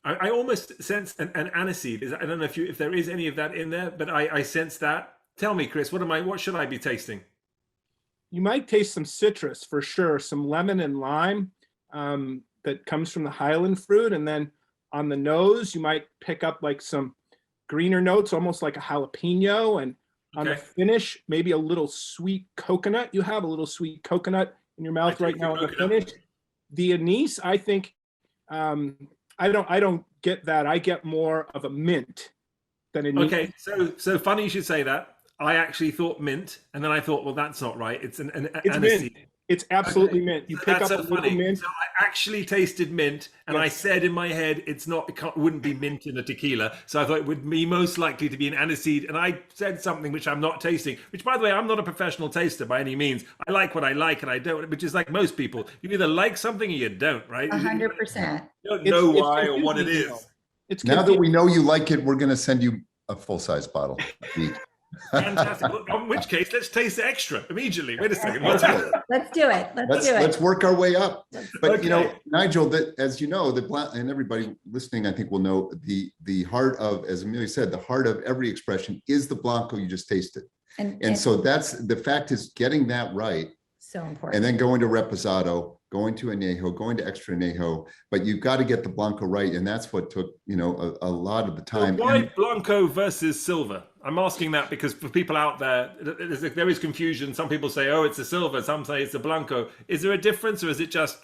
I almost sense an aniseed. I don't know if there is any of that in there, but I sense that. Tell me, Chris, what should I be tasting? You might taste some citrus for sure, some lemon and lime that comes from the Highland fruit. And then on the nose, you might pick up like some greener notes, almost like a jalapeno. And on the finish, maybe a little sweet coconut. You have a little sweet coconut in your mouth right now on the finish. The anise, I think, I don't get that. I get more of a mint than anise. Okay, so funny you should say that. I actually thought mint, and then I thought, well, that's not right. It's an aniseed. Mint. It's absolutely mint. You pick up a little mint. So I actually tasted mint, and I said in my head, it wouldn't be mint in a tequila. So I thought it would be most likely to be an aniseed, and I said something which I'm not tasting. Which, by the way, I'm not a professional taster by any means. I like what I like, and I don't. Which is like most people. You either like something or you don't, right? 100%. You don't know why or what it is. It's now that we know you like it, we're going to send you a full-size bottle. Fantastic. Well, in which case, let's taste extra immediately. Wait a second. Let's do it. Let's work our way up. But Okay. Nigel, that as you know, and everybody listening, I think will know the heart of, as Emilia said, the heart of every expression is the Blanco you just tasted. And so that's the fact is getting that right. So important. And then going to Reposado, going to Añejo, going to Extra Añejo, but you've got to get the Blanco right. And that's what took, a lot of the time. Well, why Blanco versus Silva? I'm asking that because for people out there, there is confusion. Some people say, oh, it's a Silva. Some say it's a Blanco. Is there a difference or is it just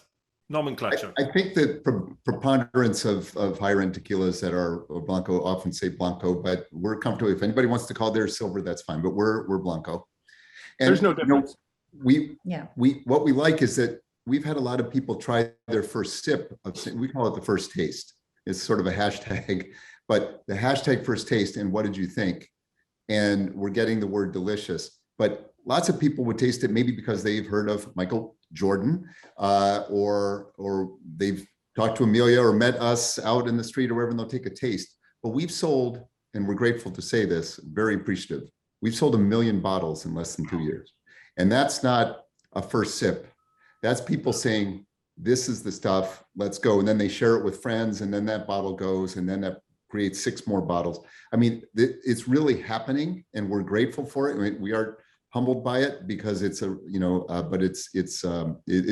nomenclature? I think that preponderance of higher end tequilas that are Blanco often say Blanco, but we're comfortable. If anybody wants to call theirs Silver, that's fine, but we're Blanco. And there's no difference. What we like is that we've had a lot of people try their first sip we call it the first taste. It's sort of a hashtag, but the hashtag first taste and what did you think? And we're getting the word delicious, but lots of people would taste it maybe because they've heard of Michael Jordan or they've talked to Emilia or met us out in the street or wherever, and they'll take a taste. But we've sold, and we're grateful to say this, very appreciative. We've sold 1 million bottles in less than 2 years. And that's not a first sip. That's people saying, this is the stuff, let's go. And then they share it with friends, and then that bottle goes, and then that creates 6 more bottles. I mean, it's really happening, and we're grateful for it. I mean, we are humbled by it because it's but it's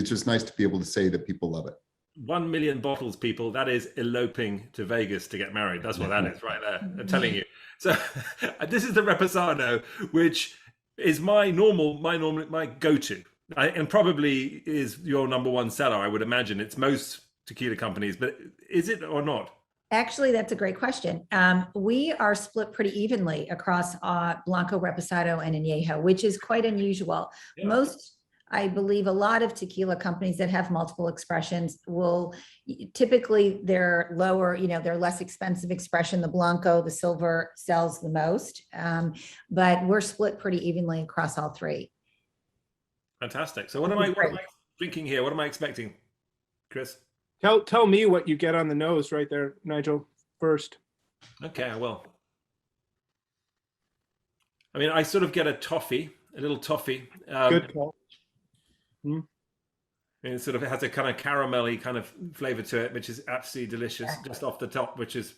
just nice to be able to say that people love it. 1 million bottles, people. That is eloping to Vegas to get married. That's what that is right there. I'm telling you. So this is the Reposado, which is my go-to, and probably is your number one seller. I would imagine it's most tequila companies, but is it or not? Actually, that's a great question. We are split pretty evenly across Blanco, Reposado, and Añejo, which is quite unusual. Yeah. I believe a lot of tequila companies that have multiple expressions will typically they're lower, they're less expensive expression. The Blanco, the Silver sells the most, but we're split pretty evenly across all 3. Fantastic. So what am I drinking here? What am I expecting, Chris? Tell me what you get on the nose right there, Nigel, first. Okay, I will. I mean, I sort of get a little toffee. Good call. And it sort of has a kind of caramelly kind of flavor to it, which is absolutely delicious just off the top, which is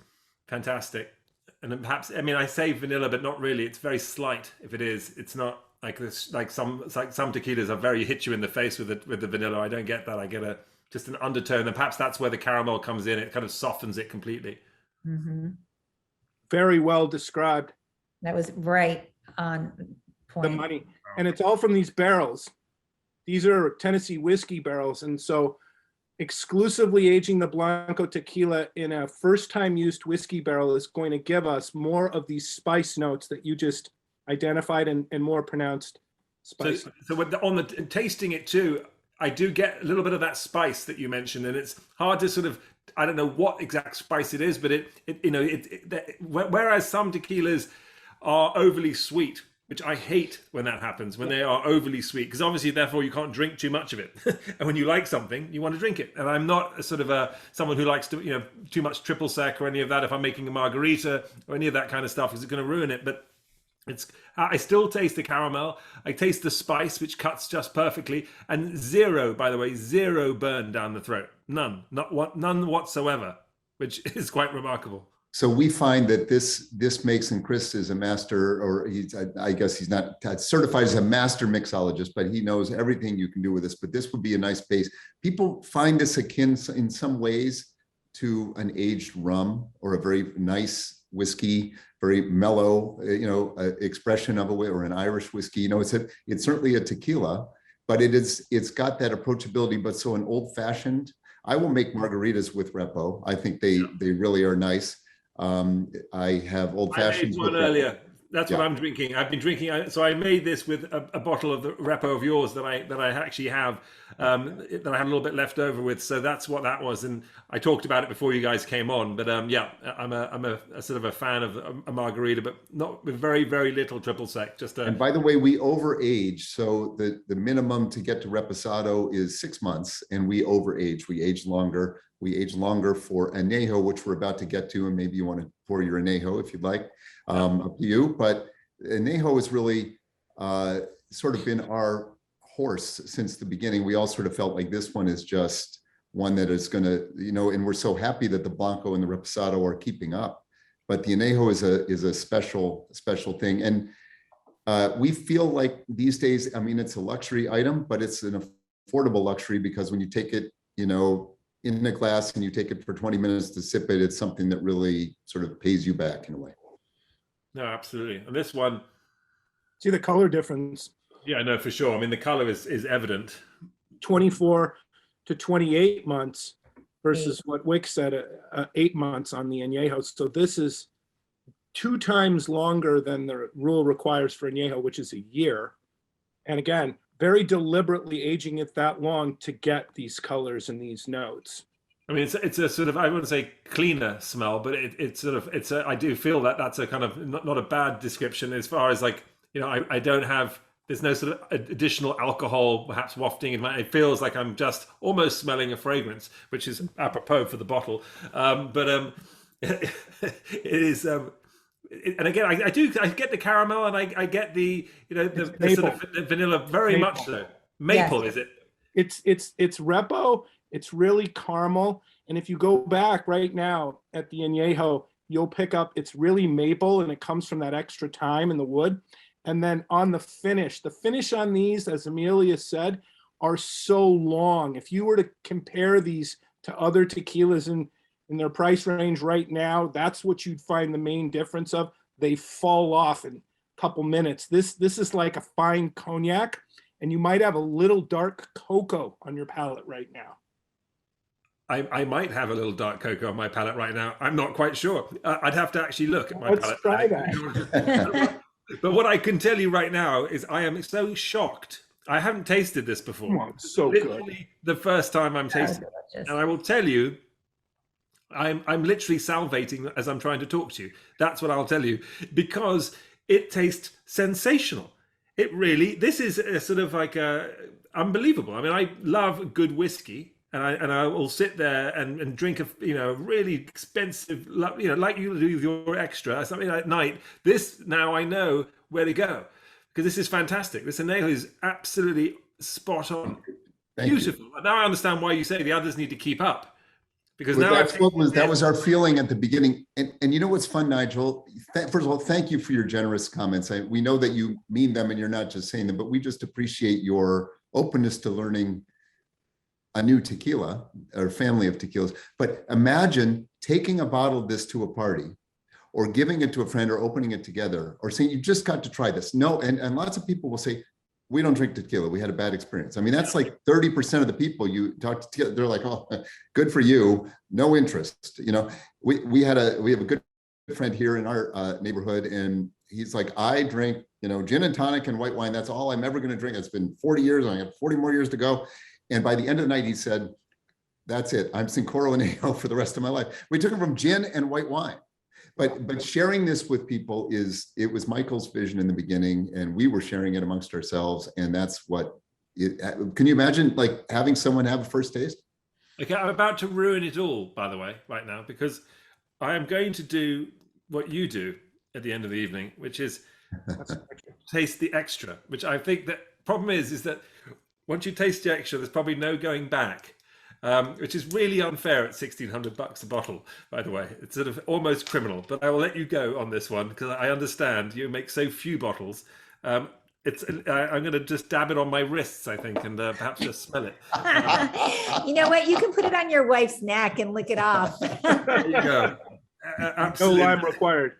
fantastic. And then perhaps, I mean, I say vanilla, but not really. It's very slight. If it is, it's not like this, like some tequilas are very hit you in the face with the vanilla. I don't get that. I get just an undertone, and perhaps that's where the caramel comes in. It kind of softens it completely. Mm-hmm. Very well described. That was right on point. The money, and it's all from these barrels. These are Tennessee whiskey barrels, and so exclusively aging the Blanco tequila in a first-time used whiskey barrel is going to give us more of these spice notes that you just identified and more pronounced spice. So on the tasting it too, I do get a little bit of that spice that you mentioned, and it's hard to sort of, I don't know what exact spice it is, but whereas some tequilas are overly sweet, which I hate when that happens, when they are overly sweet, because obviously, therefore, you can't drink too much of it. And when you like something, you want to drink it. And I'm not a sort of someone who likes to, too much triple sec or any of that. If I'm making a margarita or any of that kind of stuff, because it's going to ruin it. But I still taste the caramel. I taste the spice, which cuts just perfectly, and zero, by the way, zero burn down the throat. None whatsoever, which is quite remarkable. So we find that this makes, and Chris is a master, or I guess he's not certified as a master mixologist, but he knows everything you can do with this. But this would be a nice base. People find this akin in some ways to an aged rum or a very nice whiskey, very mellow, expression of a way, or an Irish whiskey. It's certainly a tequila, but it's got that approachability. But so an old fashioned, I will make margaritas with Repo. I think they really are nice. I have old fashions. I made one earlier. That's what I'm drinking. I've been drinking. So I made this with a bottle of the Repo of yours that I actually have, that I had a little bit left over with. So that's what that was. And I talked about it before you guys came on. But I'm a sort of a fan of a margarita, but not with very, very little triple sec. And by the way, we overage. So the minimum to get to Reposado is 6 months, and we overage. We age longer. We age longer for añejo, which we're about to get to, and maybe you want to pour your añejo if you'd like, up to you. But añejo has really sort of been our horse since the beginning. We all sort of felt like this one is just one that is going to, and we're so happy that the Blanco and the Reposado are keeping up. But the añejo is a special thing, and we feel like these days, it's a luxury item, but it's an affordable luxury, because when you take it, in a glass and you take it for 20 minutes to sip it, it's something that really sort of pays you back in a way. No, absolutely. And this one, See the color difference. yeah, no, for sure. The color is evident. 24 to 28 months versus what Wyc said, 8 months on the añejo. So this is 2 times longer than the rule requires for añejo, which is a year. And again, very deliberately aging it that long to get these colors and these notes. It's a sort of, I wouldn't say cleaner smell, but I do feel that that's a kind of not a bad description, as far as I don't have, there's no sort of additional alcohol perhaps wafting in my, it feels like I'm just almost smelling a fragrance, which is apropos for the bottle. It is, and again, I get the caramel, and I get the the sort of the vanilla, very maple. Much so. Maple, yes. Is it? It's Repo. It's really caramel. And if you go back right now at the añejo, you'll pick up it's really maple, and it comes from that extra time in the wood. And then on the finish on these, as Emilia said, are so long. If you were to compare these to other tequilas in their price range right now, that's what you'd find the main difference of. They fall off in a couple minutes. This is like a fine cognac, and you might have a little dark cocoa on your palate right now. I might have a little dark cocoa on my palate right now. I'm not quite sure. I'd have to actually look at my palate. Let's try that. But what I can tell you right now is I am so shocked. I haven't tasted this before. Oh, it's so literally good. The first time I'm tasting it. And I will tell you, I'm literally salivating as I'm trying to talk to you. That's what I'll tell you, because it tastes sensational. It really, this is a sort of like unbelievable. I love good whiskey, and I will sit there and drink a really expensive, like you do with your extra something at night. This, now I know where to go, because this is fantastic. This añejo is absolutely spot on. Beautiful. Now I understand why you say the others need to keep up. Because now that was our feeling at the beginning. And you know what's fun, Nigel? First of all, thank you for your generous comments. We know that you mean them and you're not just saying them, but we just appreciate your openness to learning a new tequila or family of tequilas. But imagine taking a bottle of this to a party, or giving it to a friend, or opening it together, or saying, you just got to try this. No, and lots of people will say, we don't drink tequila. We had a bad experience. That's like 30% of the people you talk to, they're like, oh, good for you. No interest. We have a good friend here in our neighborhood, and he's like, I drink, gin and tonic and white wine. That's all I'm ever going to drink. It's been 40 years. I have 40 more years to go. And by the end of the night, he said, that's it. I'm Cincoro añejo for the rest of my life. We took him from gin and white wine. But sharing this with people it was Michael's vision in the beginning, and we were sharing it amongst ourselves, and that's what can you imagine like having someone have a first taste? Okay, I'm about to ruin it all, by the way, right now, because I am going to do what you do at the end of the evening, which is taste the extra, which I think that problem is that once you taste the extra, there's probably no going back, which is really unfair at $1,600 a bottle, by the way. It's sort of almost criminal, but I will let you go on this one because I understand you make so few bottles. I'm going to just dab it on my wrists, I think, and perhaps just smell it. You know what? You can put it on your wife's neck and lick it off. There you go. No Absolutely. lime required.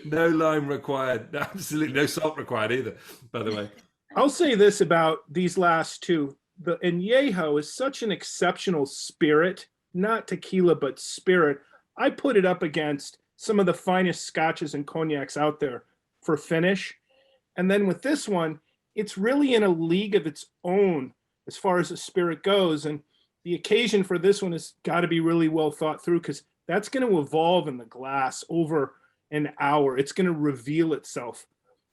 No lime required. Absolutely no salt required either, by the way. I'll say this about these last two. The Añejo is such an exceptional spirit, not tequila, but spirit. I put it up against some of the finest scotches and cognacs out there for finish. And then with this one, it's really in a league of its own as far as the spirit goes. And the occasion for this one has got to be really well thought through because that's going to evolve in the glass over an hour. It's going to reveal itself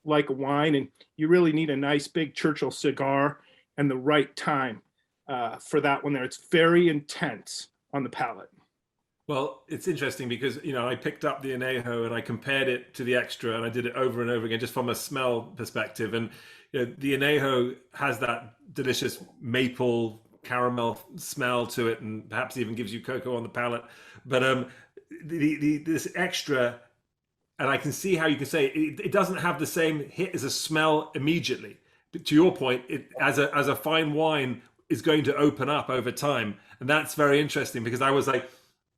like wine, and you really need a nice big Churchill cigar and the right time for that one there. It's very intense on the palate. Well, it's interesting because, I picked up the Añejo and I compared it to the extra and I did it over and over again just from a smell perspective. And the Añejo has that delicious maple caramel smell to it and perhaps even gives you cocoa on the palate. But this extra, and I can see how you can say it doesn't have the same hit as a smell immediately. But to your point, it as a fine wine is going to open up over time, and that's very interesting because I was like,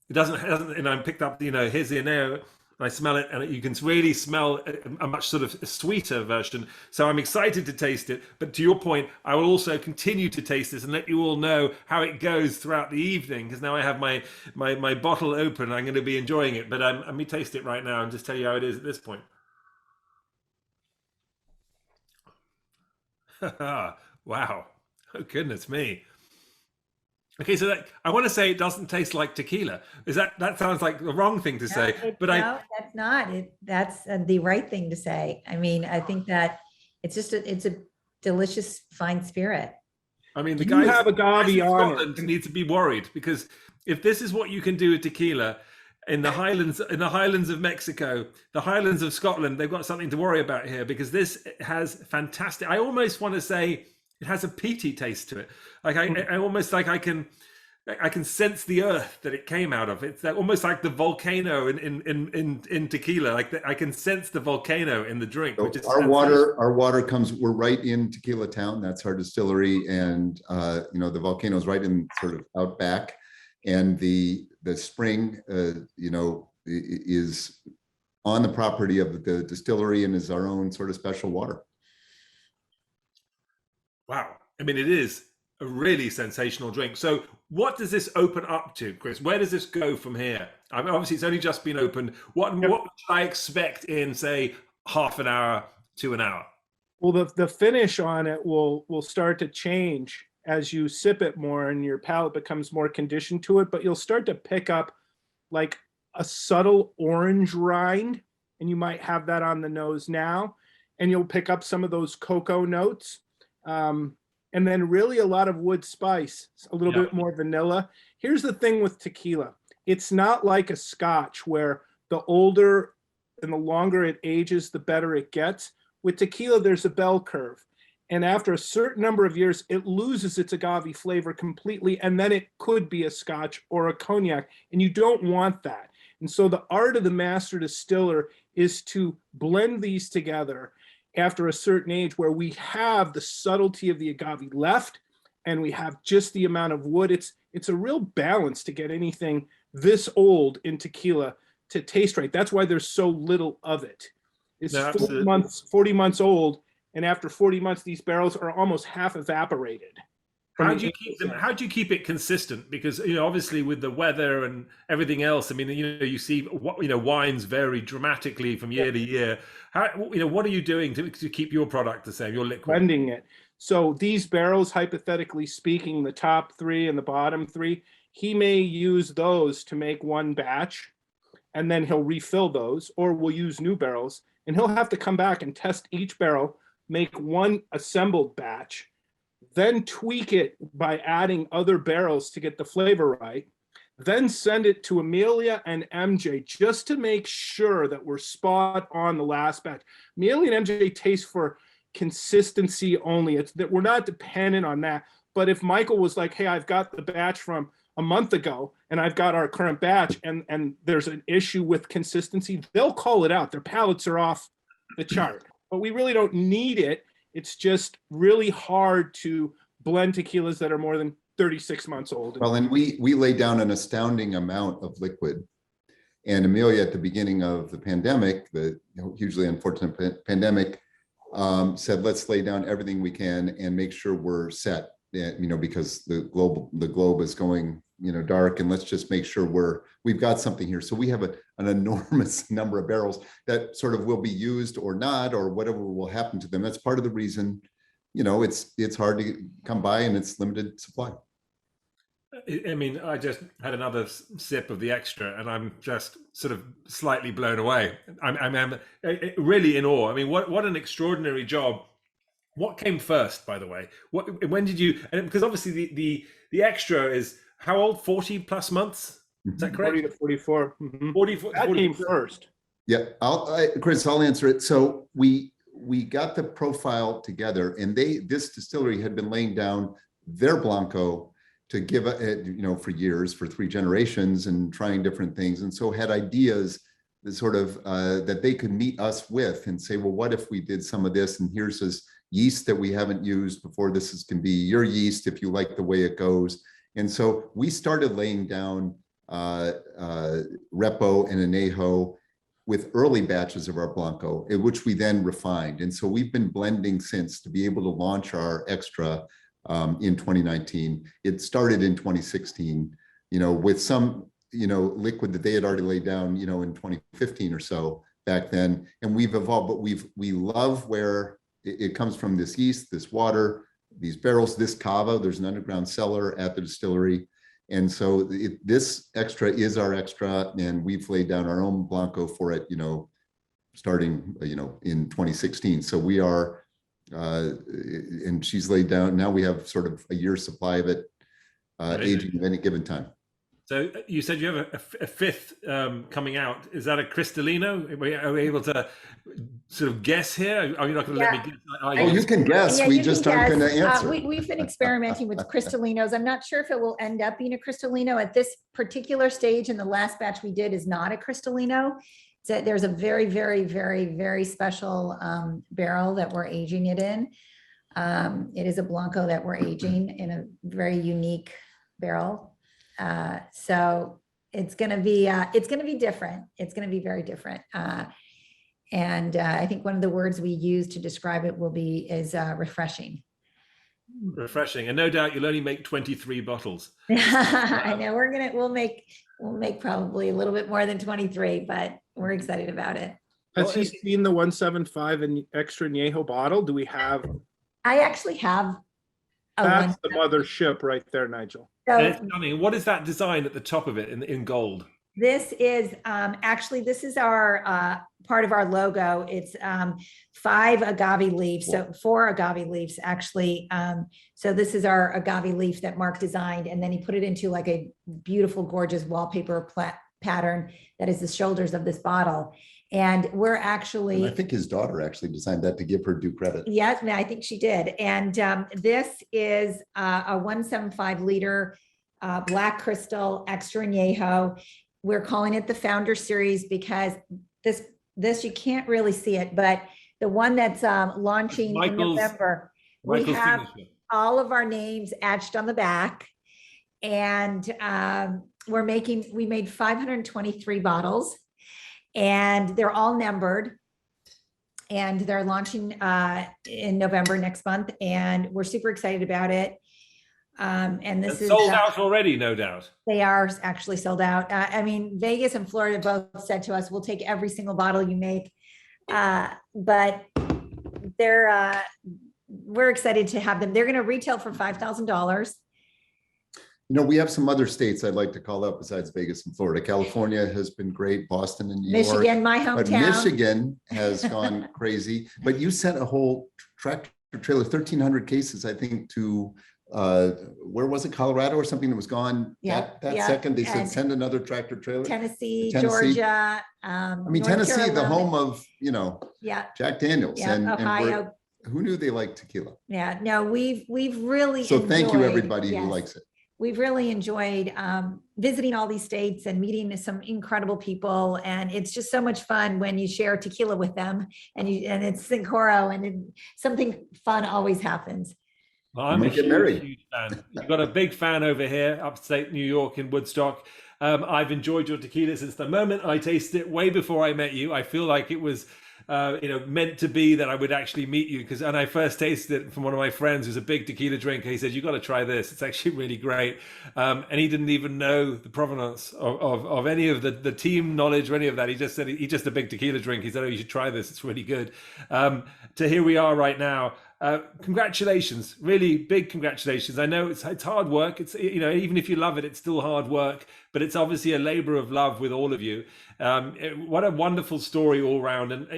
it doesn't, and I picked up, here's the Añejo, and I smell it, and you can really smell a much sort of sweeter version. So I'm excited to taste it. But to your point, I will also continue to taste this and let you all know how it goes throughout the evening because now I have my bottle open. I'm going to be enjoying it. But let me taste it right now and just tell you how it is at this point. Wow. Oh, goodness me. Okay, so I want to say it doesn't taste like tequila. That sounds like the wrong thing to say, but no, that's not it. That's the right thing to say. I mean, I think that it's a delicious fine spirit. I mean, the You guys have agave in on Scotland it. need to be worried because if this is what you can do with tequila in the highlands of Mexico, the highlands of Scotland, they've got something to worry about here because this has fantastic. I almost want to say it has a peaty taste to it. Like I almost like I can sense the earth that it came out of. It's almost like the volcano in tequila. Like I can sense the volcano in the drink. So Which is our water comes. We're right in Tequila Town. That's our distillery, and the volcano is right in sort of out back, and the spring is on the property of the distillery and is our own sort of special water. Wow. I mean, it is a really sensational drink. So what does this open up to, Chris? Where does this go from here? I mean, obviously, it's only just been opened. What should I expect in, say, half an hour to an hour? Well, the finish on it will start to change as you sip it more and your palate becomes more conditioned to it, but you'll start to pick up like a subtle orange rind, and you might have that on the nose now, and you'll pick up some of those cocoa notes. And then really a lot of wood spice, a little bit more vanilla. Here's the thing with tequila. It's not like a scotch where the older and the longer it ages, the better it gets. With tequila, there's a bell curve. And after a certain number of years, it loses its agave flavor completely. And then it could be a scotch or a cognac. And you don't want that. And so the art of the master distiller is to blend these together after a certain age where we have the subtlety of the agave left and we have just the amount of wood. It's a real balance to get anything this old in tequila to taste right. That's why there's so little of it. It's 40 months old, and after 40 months, these barrels are almost half evaporated. How do you keep it consistent? Because obviously with the weather and everything else, I mean, you see wines vary dramatically from year to year. What are you doing to keep your product the same? Your liquid blending it. So these barrels, hypothetically speaking, the top three and the bottom three, he may use those to make one batch, and then he'll refill those, or we'll use new barrels, and he'll have to come back and test each barrel, make one assembled batch, then tweak it by adding other barrels to get the flavor right, then send it to Emilia and MJ just to make sure that we're spot on the last batch. Emilia and MJ taste for consistency only. It's that we're not dependent on that. But if Michael was like, hey, I've got the batch from a month ago and I've got our current batch and there's an issue with consistency, they'll call it out. Their palates are off the chart. But we really don't need it. It's just really hard to blend tequilas that are more than 36 months old. Well, and we lay down an astounding amount of liquid. And Emilia, at the beginning of the pandemic, the hugely unfortunate pandemic, said, let's lay down everything we can and make sure we're set, because the globe is going, dark, and let's just make sure we've got something here. So we have an enormous number of barrels that sort of will be used or not, or whatever will happen to them. That's part of the reason, it's hard to come by and it's limited supply. I mean, I just had another sip of the extra, and I'm just sort of slightly blown away. I'm really in awe. I mean, what an extraordinary job. What came first, by the way? When did you? Because obviously the extra is how old? 40 plus months. Is that correct? 40 to 44. Mm-hmm. 44. That came first. Yeah, Chris, I'll answer it. So we got the profile together, and this distillery had been laying down their Blanco to give it, for years, for 3 generations, and trying different things, and so had ideas that sort of that they could meet us with and say, well, what if we did some of this? And here's this yeast that we haven't used before. Can be your yeast if you like the way it goes. And so we started laying down Repo and Añejo with early batches of our Blanco, which we then refined. And so we've been blending since to be able to launch our extra in 2019. It started in 2016, with some, liquid that they had already laid down, in 2015 or so back then. And we've evolved, but we love where it comes from, this yeast, this water, these barrels, this cava. There's an underground cellar at the distillery. And so this extra is our extra, and we've laid down our own Blanco for it, starting, in 2016. So we are, and she's laid down, now we have sort of a year's supply of it aging at any given time. So you said you have a fifth coming out. Is that a Cristalino? Are we able to sort of guess here? Are you not going to let me guess? You can guess. We just aren't going to answer. We've been experimenting with Cristalinos. I'm not sure if it will end up being a Cristalino at this particular stage. And the last batch we did is not a Cristalino. So there's a very, very, very, very special barrel that we're aging it in. It is a Blanco that we're aging in a very unique barrel. So it's going to be different. It's going to be very different. And I think one of the words we use to describe it is refreshing. Refreshing. And no doubt you'll only make 23 bottles. I know we'll make probably a little bit more than 23, but we're excited about it. Has he seen the 175 and extra Añejo bottle? Do we have? I actually have. That's the mothership right there, Nigel. So, it's stunning. What is that design at the top of it in gold? This is this is our part of our logo. It's 5 agave leaves, so 4 agave leaves actually. So this is our agave leaf that Mark designed, and then he put it into like a beautiful, gorgeous wallpaper pattern that is the shoulders of this bottle. And we're actually, I think his daughter actually designed that, to give her due credit. Yes, I think she did. And this is a 175 liter Black Crystal Extra Añejo. We're calling it the Founder Series because this you can't really see it, but the one that's launching in November, we have all of our names etched on the back, and we made 523 bottles. And they're all numbered, and they're launching in November next month, and we're super excited about it. And this is sold out already, no doubt. They are actually sold out. I mean, Vegas and Florida both said to us, "We'll take every single bottle you make," but we're excited to have them. They're going to retail for $5,000. We have some other states I'd like to call out besides Vegas and Florida. California has been great, Boston and New York. Michigan, my But hometown. Michigan has gone crazy. But you sent a whole tractor trailer, 1,300 cases, I think, to where was it, Colorado or something that was gone that second. They said send another tractor trailer. Tennessee, Georgia. Tennessee, Carolina. the home of Jack Daniels and Ohio. who knew they liked tequila? Yeah, no, we've really So thank you enjoyed- everybody yes. who likes it. We've really enjoyed visiting all these states and meeting some incredible people. And it's just so much fun when you share tequila with them and it's Cincoro and something fun always happens. Well, I'm a Might get married. huge fan. You've got a big fan over here, upstate New York in Woodstock. I've enjoyed your tequila since the moment I tasted it, way before I met you. I feel like it was meant to be that I would actually meet you, and I first tasted it from one of my friends who's a big tequila drinker. He said, "You got to try this. It's actually really great." And he didn't even know the provenance of any of the team knowledge or any of that. He just said he's just a big tequila drinker. He said, "Oh, you should try this. It's really good." To here we are right now. Congratulations, really big congratulations. I know it's hard work. It's even if you love it, it's still hard work, but it's obviously a labor of love with all of you. What a wonderful story all round. And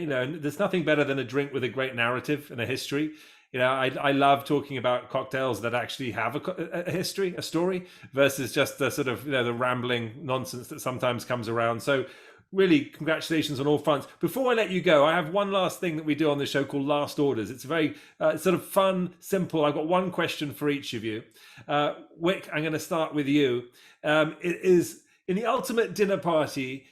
there's nothing better than a drink with a great narrative and a history. I love talking about cocktails that actually have a history, a story, versus just the sort of the rambling nonsense that sometimes comes around. So really, congratulations on all fronts. Before I let you go, I have one last thing that we do on the show called Last Orders. It's very sort of fun, simple. I've got one question for each of you. Wyc, I'm going to start with you. It is, in the ultimate dinner party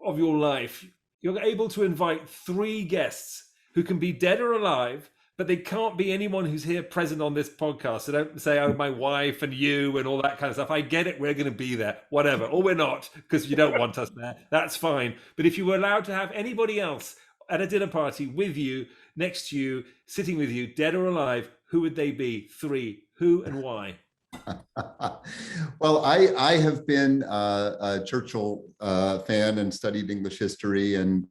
of your life, you're able to invite 3 guests who can be dead or alive, but they can't be anyone who's here present on this podcast. So don't say, "Oh, my wife and you," and all that kind of stuff. I get it. We're going to be there, whatever. Or we're not, because you don't want us there. That's fine. But if you were allowed to have anybody else at a dinner party with you, next to you, sitting with you, dead or alive, who would they be? 3. Who and why? Well, I have been a Churchill fan and studied English history, and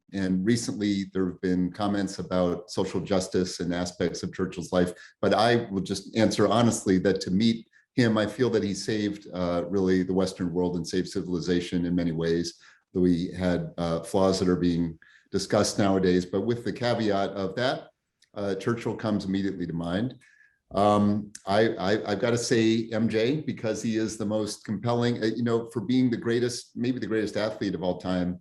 recently there have been comments about social justice and aspects of Churchill's life. But I will just answer honestly that to meet him, I feel that he saved really the Western world and saved civilization in many ways, though he had flaws that are being discussed nowadays. But with the caveat of that, Churchill comes immediately to mind. I've got to say MJ, because he is the most compelling, for being the greatest, maybe the greatest athlete of all time,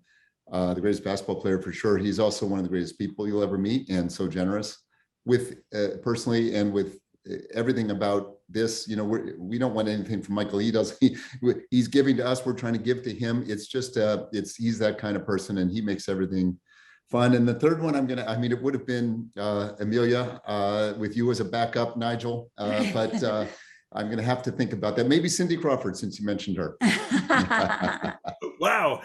the greatest basketball player for sure. He's also one of the greatest people you'll ever meet, and so generous with personally and with everything about this. We don't want anything from Michael. He's giving to us. We're trying to give to him. It's just he's that kind of person, and he makes everything fun. And the third one, it would have been Emilia with you as a backup, Nigel, but I'm going to have to think about that. Maybe Cindy Crawford, since you mentioned her. Wow.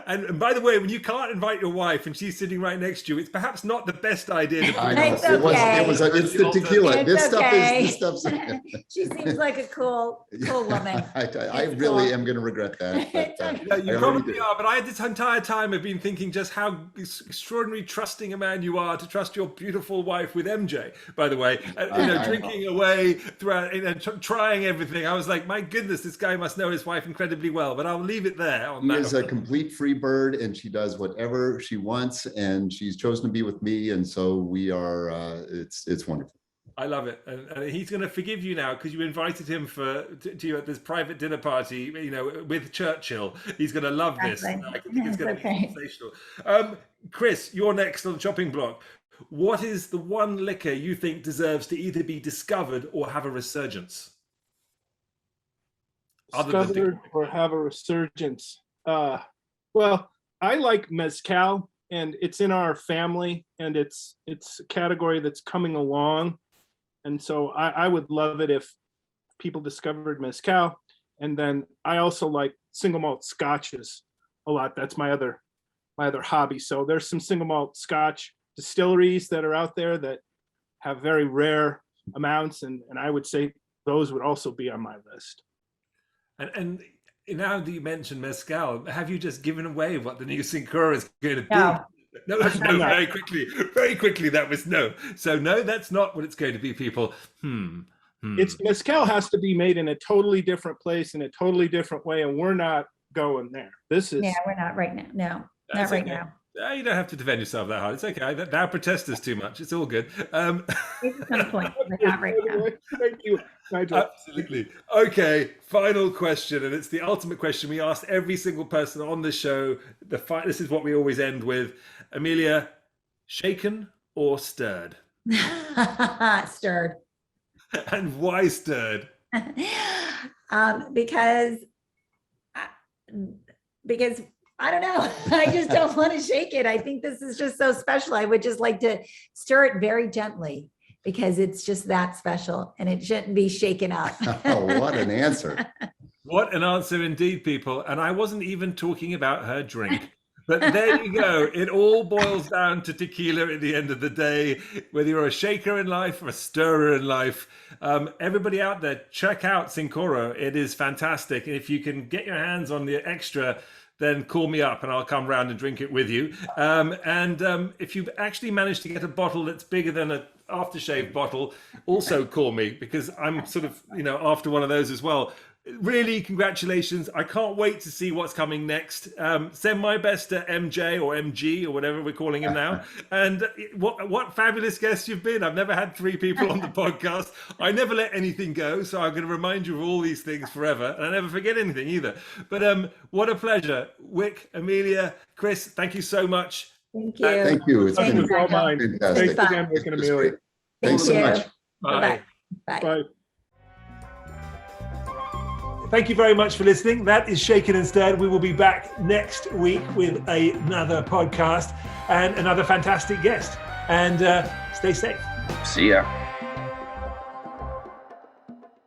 And by the way, when you can't invite your wife and she's sitting right next to you, it's perhaps not the best idea to I bring know. It's okay. It's the tequila. It's This okay. stuff's. She seems like a cool woman. I really am going to regret that. But, You probably are, but I this entire time have been thinking just how extraordinarily trusting a man you are to trust your beautiful wife with MJ, by the way, drinking away throughout, trying everything. I was like, my goodness, this guy must know his wife incredibly well, but I'll leave it there. She is a complete free bird, and she does whatever she wants, and she's chosen to be with me. And so we are, it's wonderful. I love it, and he's going to forgive you now because you invited him to you at this private dinner party, with Churchill. He's going to love this. Exactly. I think it's going to be sensational. Chris, you're next on the chopping block. What is the one liquor you think deserves to either be discovered or have a resurgence? Discovered or have a resurgence. Well, I like mezcal, and it's in our family, and it's a category that's coming along. And so I would love it if people discovered mezcal. And then I also like single malt scotches a lot. That's my other hobby. So there's some single malt scotch distilleries that are out there that have very rare amounts, and I would say those would also be on my list. And now that you mentioned mezcal, have you just given away what the new Cincoro is going to be? No. No, very quickly, that was no. So no, that's not what it's going to be, people. It's mezcal has to be made in a totally different place in a totally different way, and we're not going there. This is Yeah, we're not right now. No, That's not right okay. now. You don't have to defend yourself that hard. It's okay. Now protest us too much. It's all good. Maybe at some point, but not right now. Thank you, Nigel. Absolutely. Okay, final question, and it's the ultimate question we asked every single person on the show. This is what we always end with. Emilia, shaken or stirred? Stirred. And why stirred? Because I don't know. I just don't want to shake it. I think this is just so special. I would just like to stir it very gently because it's just that special and it shouldn't be shaken up. Oh, what an answer. What an answer indeed, people. And I wasn't even talking about her drink. But there you go. It all boils down to tequila at the end of the day, whether you're a shaker in life or a stirrer in life. Everybody out there, check out Cincoro. It is fantastic. And if you can get your hands on the extra, then call me up and I'll come round and drink it with you. If you've actually managed to get a bottle that's bigger than an aftershave bottle, also call me because I'm sort of, after one of those as well. Really, congratulations. I can't wait to see what's coming next. Send my best to MJ or MG or whatever we're calling him now. And what fabulous guests you've been. I've never had 3 people on the podcast. I never let anything go. So I'm going to remind you of all these things forever. And I never forget anything either. But what a pleasure. Wyc, Emilia, Chris, thank you so much. Thank you. Thank you. It's Thank been you, all mine. fantastic. Thanks again, Wyc and It was Emilia. great. Thanks so you. much. Bye. Bye. Bye. Thank you very much for listening. That is Shaken and Stirred. We will be back next week with another podcast and another fantastic guest. And stay safe. See ya.